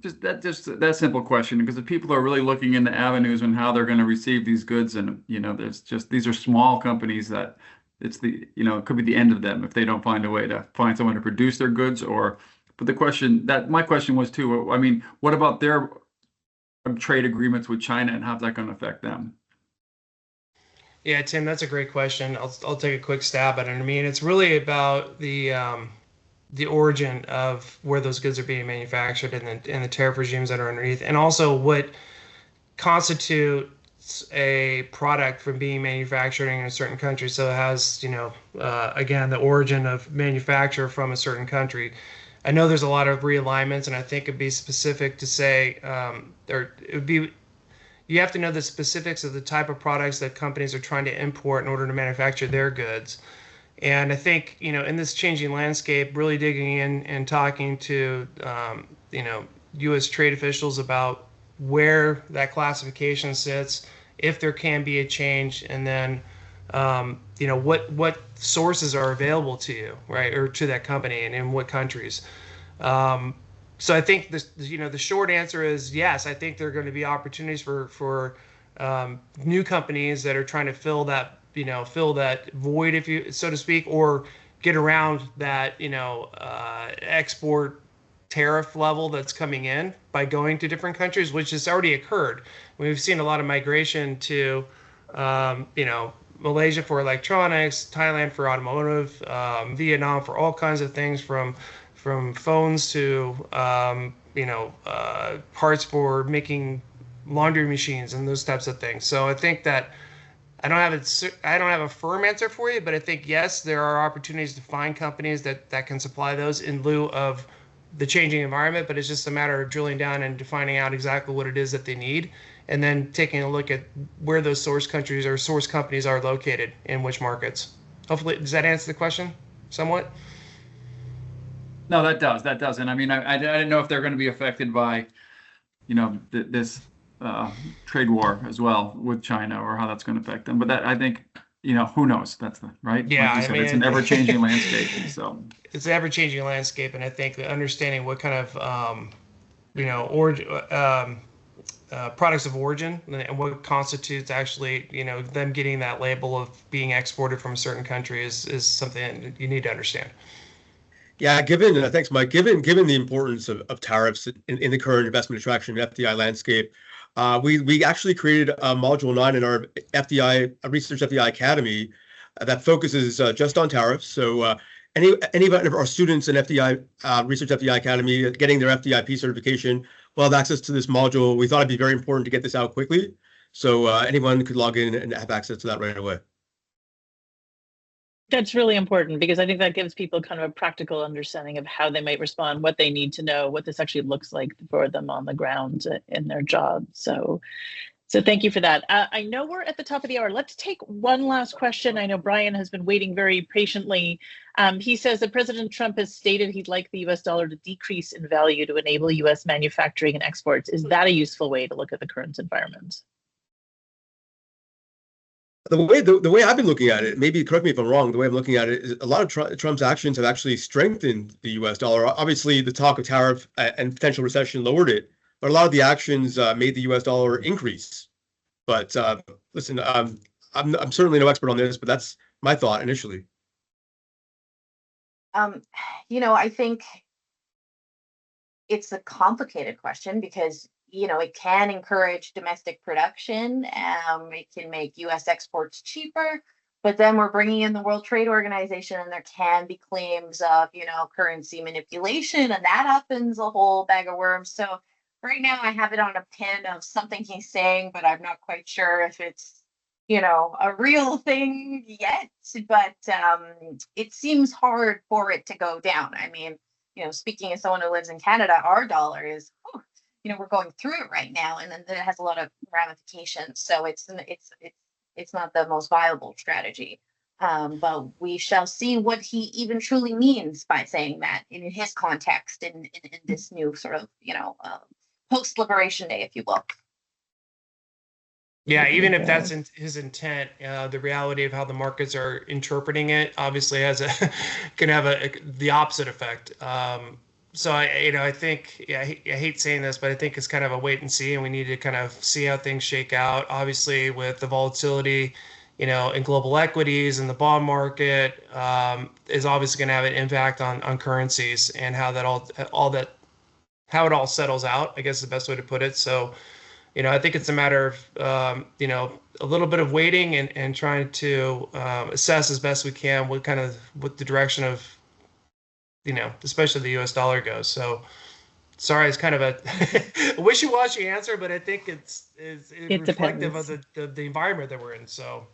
just that simple question, because if people are really looking into avenues and how they're going to receive these goods, and these are small companies that it could be the end of them if they don't find a way to find someone to produce their goods. But my question was too, I mean, what about their trade agreements with China, and how's that going to affect them? Yeah, Tim, that's a great question. I'll take a quick stab at it. I mean, it's really about the origin of where those goods are being manufactured, and the tariff regimes that are underneath, and also what constitutes a product from being manufactured in a certain country. So it has, again, the origin of manufacture from a certain country. I know there's a lot of realignments, and I think it'd be specific to say you have to know the specifics of the type of products that companies are trying to import in order to manufacture their goods. And I think, in this changing landscape, really digging in and talking to, U.S. trade officials about where that classification sits, if there can be a change, and then, what sources are available to you, right, or to that company, and in what countries. So I think the short answer is yes. I think there are going to be opportunities for new companies that are trying to fill that void, if you so to speak, or get around that export tariff level that's coming in by going to different countries, which has already occurred. We've seen a lot of migration to Malaysia for electronics, Thailand for automotive, Vietnam for all kinds of things, from phones to parts for making laundry machines and those types of things. So I think that I don't have a firm answer for you, but I think yes, there are opportunities to find companies that can supply those in lieu of the changing environment. But it's just a matter of drilling down and finding out exactly what it is that they need, and then taking a look at where those source countries or source companies are located in which markets. Hopefully, does that answer the question somewhat? No, that does. And I mean, I didn't know if they're going to be affected by this trade war as well with China, or how that's going to affect them. But that, I think, who knows? That's the right. Yeah, like you said, it's an ever-changing landscape. So it's an ever-changing landscape, and I think that understanding what kind of products of origin and what constitutes actually, them getting that label of being exported from a certain country is something that you need to understand. Yeah, thanks, Mike. Given the importance of tariffs in the current investment attraction FDI landscape, we actually created a Module 9 in our ResearchFDI Academy that focuses just on tariffs. So any of our students in ResearchFDI Academy getting their FDIP certification will have access to this module. We thought it'd be very important to get this out quickly, so anyone could log in and have access to that right away. That's really important, because I think that gives people kind of a practical understanding of how they might respond, what they need to know, what this actually looks like for them on the ground in their job. So thank you for that. I know we're at the top of the hour. Let's take one last question. I know Brian has been waiting very patiently. He says that President Trump has stated he'd like the US dollar to decrease in value to enable US manufacturing and exports. Is that a useful way to look at the current environment? The way I've been looking at it, maybe correct me if I'm wrong, the way I'm looking at it is a lot of Trump's actions have actually strengthened the US dollar. Obviously, the talk of tariff and potential recession lowered it, but a lot of the actions made the US dollar increase. But listen, I'm certainly no expert on this, but that's my thought initially. I think it's a complicated question, because it can encourage domestic production. It can make U.S. exports cheaper, but then we're bringing in the World Trade Organization, and there can be claims of, currency manipulation, and that happens a whole bag of worms. So right now I have it on a pin of something he's saying, but I'm not quite sure if it's, a real thing yet. But it seems hard for it to go down. I mean, speaking as someone who lives in Canada, our dollar is, we're going through it right now, and then it has a lot of ramifications. So it's not the most viable strategy. But we shall see what he even truly means by saying that in his context, in this new sort of, post-Liberation Day, if you will. Yeah, even if that's his intent, the reality of how the markets are interpreting it obviously can have the opposite effect. So I think, I hate saying this, but I think it's kind of a wait and see, and we need to kind of see how things shake out. Obviously, with the volatility, in global equities and the bond market, is obviously going to have an impact on currencies, and how how it all settles out, I guess is the best way to put it. So, I think it's a matter of, a little bit of waiting and trying to assess as best we can what the direction of, especially the US dollar goes. So sorry, it's kind of a wishy-washy answer, but I think it's reflective of the environment that we're in. So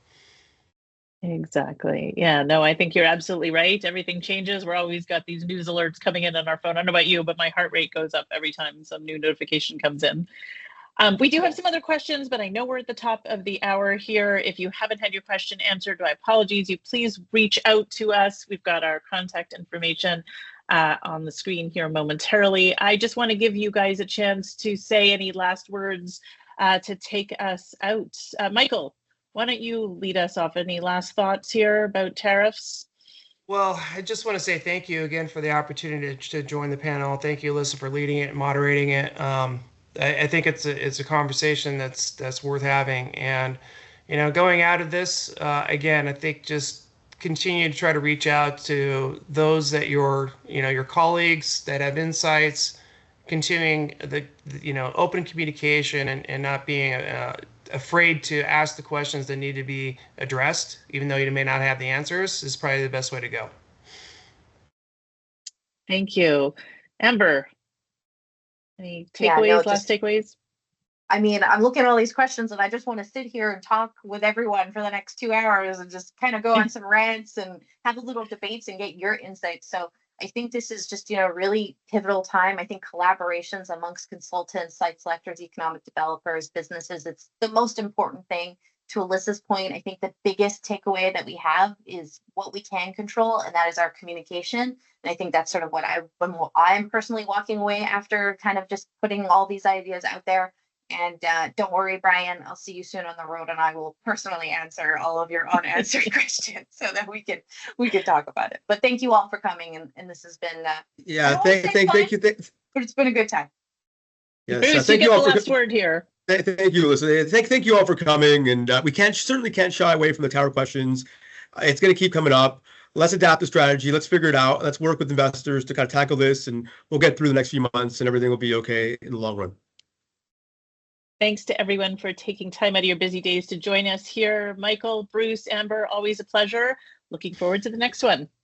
exactly. Yeah, no, I think you're absolutely right. Everything changes. We're always got these news alerts coming in on our phone. I don't know about you, but my heart rate goes up every time some new notification comes in. We do have some other questions, but I know we're at the top of the hour here. If you haven't had your question answered, my apologies. You please reach out to us. We've got our contact information on the screen here momentarily. I just want to give you guys a chance to say any last words to take us out. Michael, why don't you lead us off? Any last thoughts here about tariffs? Well, I just want to say thank you again for the opportunity to join the panel. Thank you, Alyssa, for leading it and moderating it. I think it's a conversation that's worth having, and going out of this again, I think just continue to try to reach out to those that your colleagues that have insights, continuing the open communication and not being afraid to ask the questions that need to be addressed, even though you may not have the answers, is probably the best way to go. Thank you, Amber. Any takeaways, last takeaways? I mean, I'm looking at all these questions, and I just want to sit here and talk with everyone for the next 2 hours and just kind of go on some rants and have a little debates and get your insights. So I think this is just, really pivotal time. I think collaborations amongst consultants, site selectors, economic developers, businesses, it's the most important thing to Alyssa's point, I think the biggest takeaway that we have is what we can control, and that is our communication. And I think that's sort of what I'm personally walking away after kind of just putting all these ideas out there. And don't worry, Brian, I'll see you soon on the road, and I will personally answer all of your unanswered questions so that we can talk about it. But thank you all for coming, and this has been thank you. But it's been a good time. Yes, Bruce, you get the last word here. Thank you, Alyssa. Thank you all for coming, and we certainly can't shy away from the tower questions. It's going to keep coming up. Let's adapt the strategy. Let's figure it out. Let's work with investors to kind of tackle this, and we'll get through the next few months, and everything will be okay in the long run. Thanks to everyone for taking time out of your busy days to join us here. Michael, Bruce, Amber, always a pleasure. Looking forward to the next one.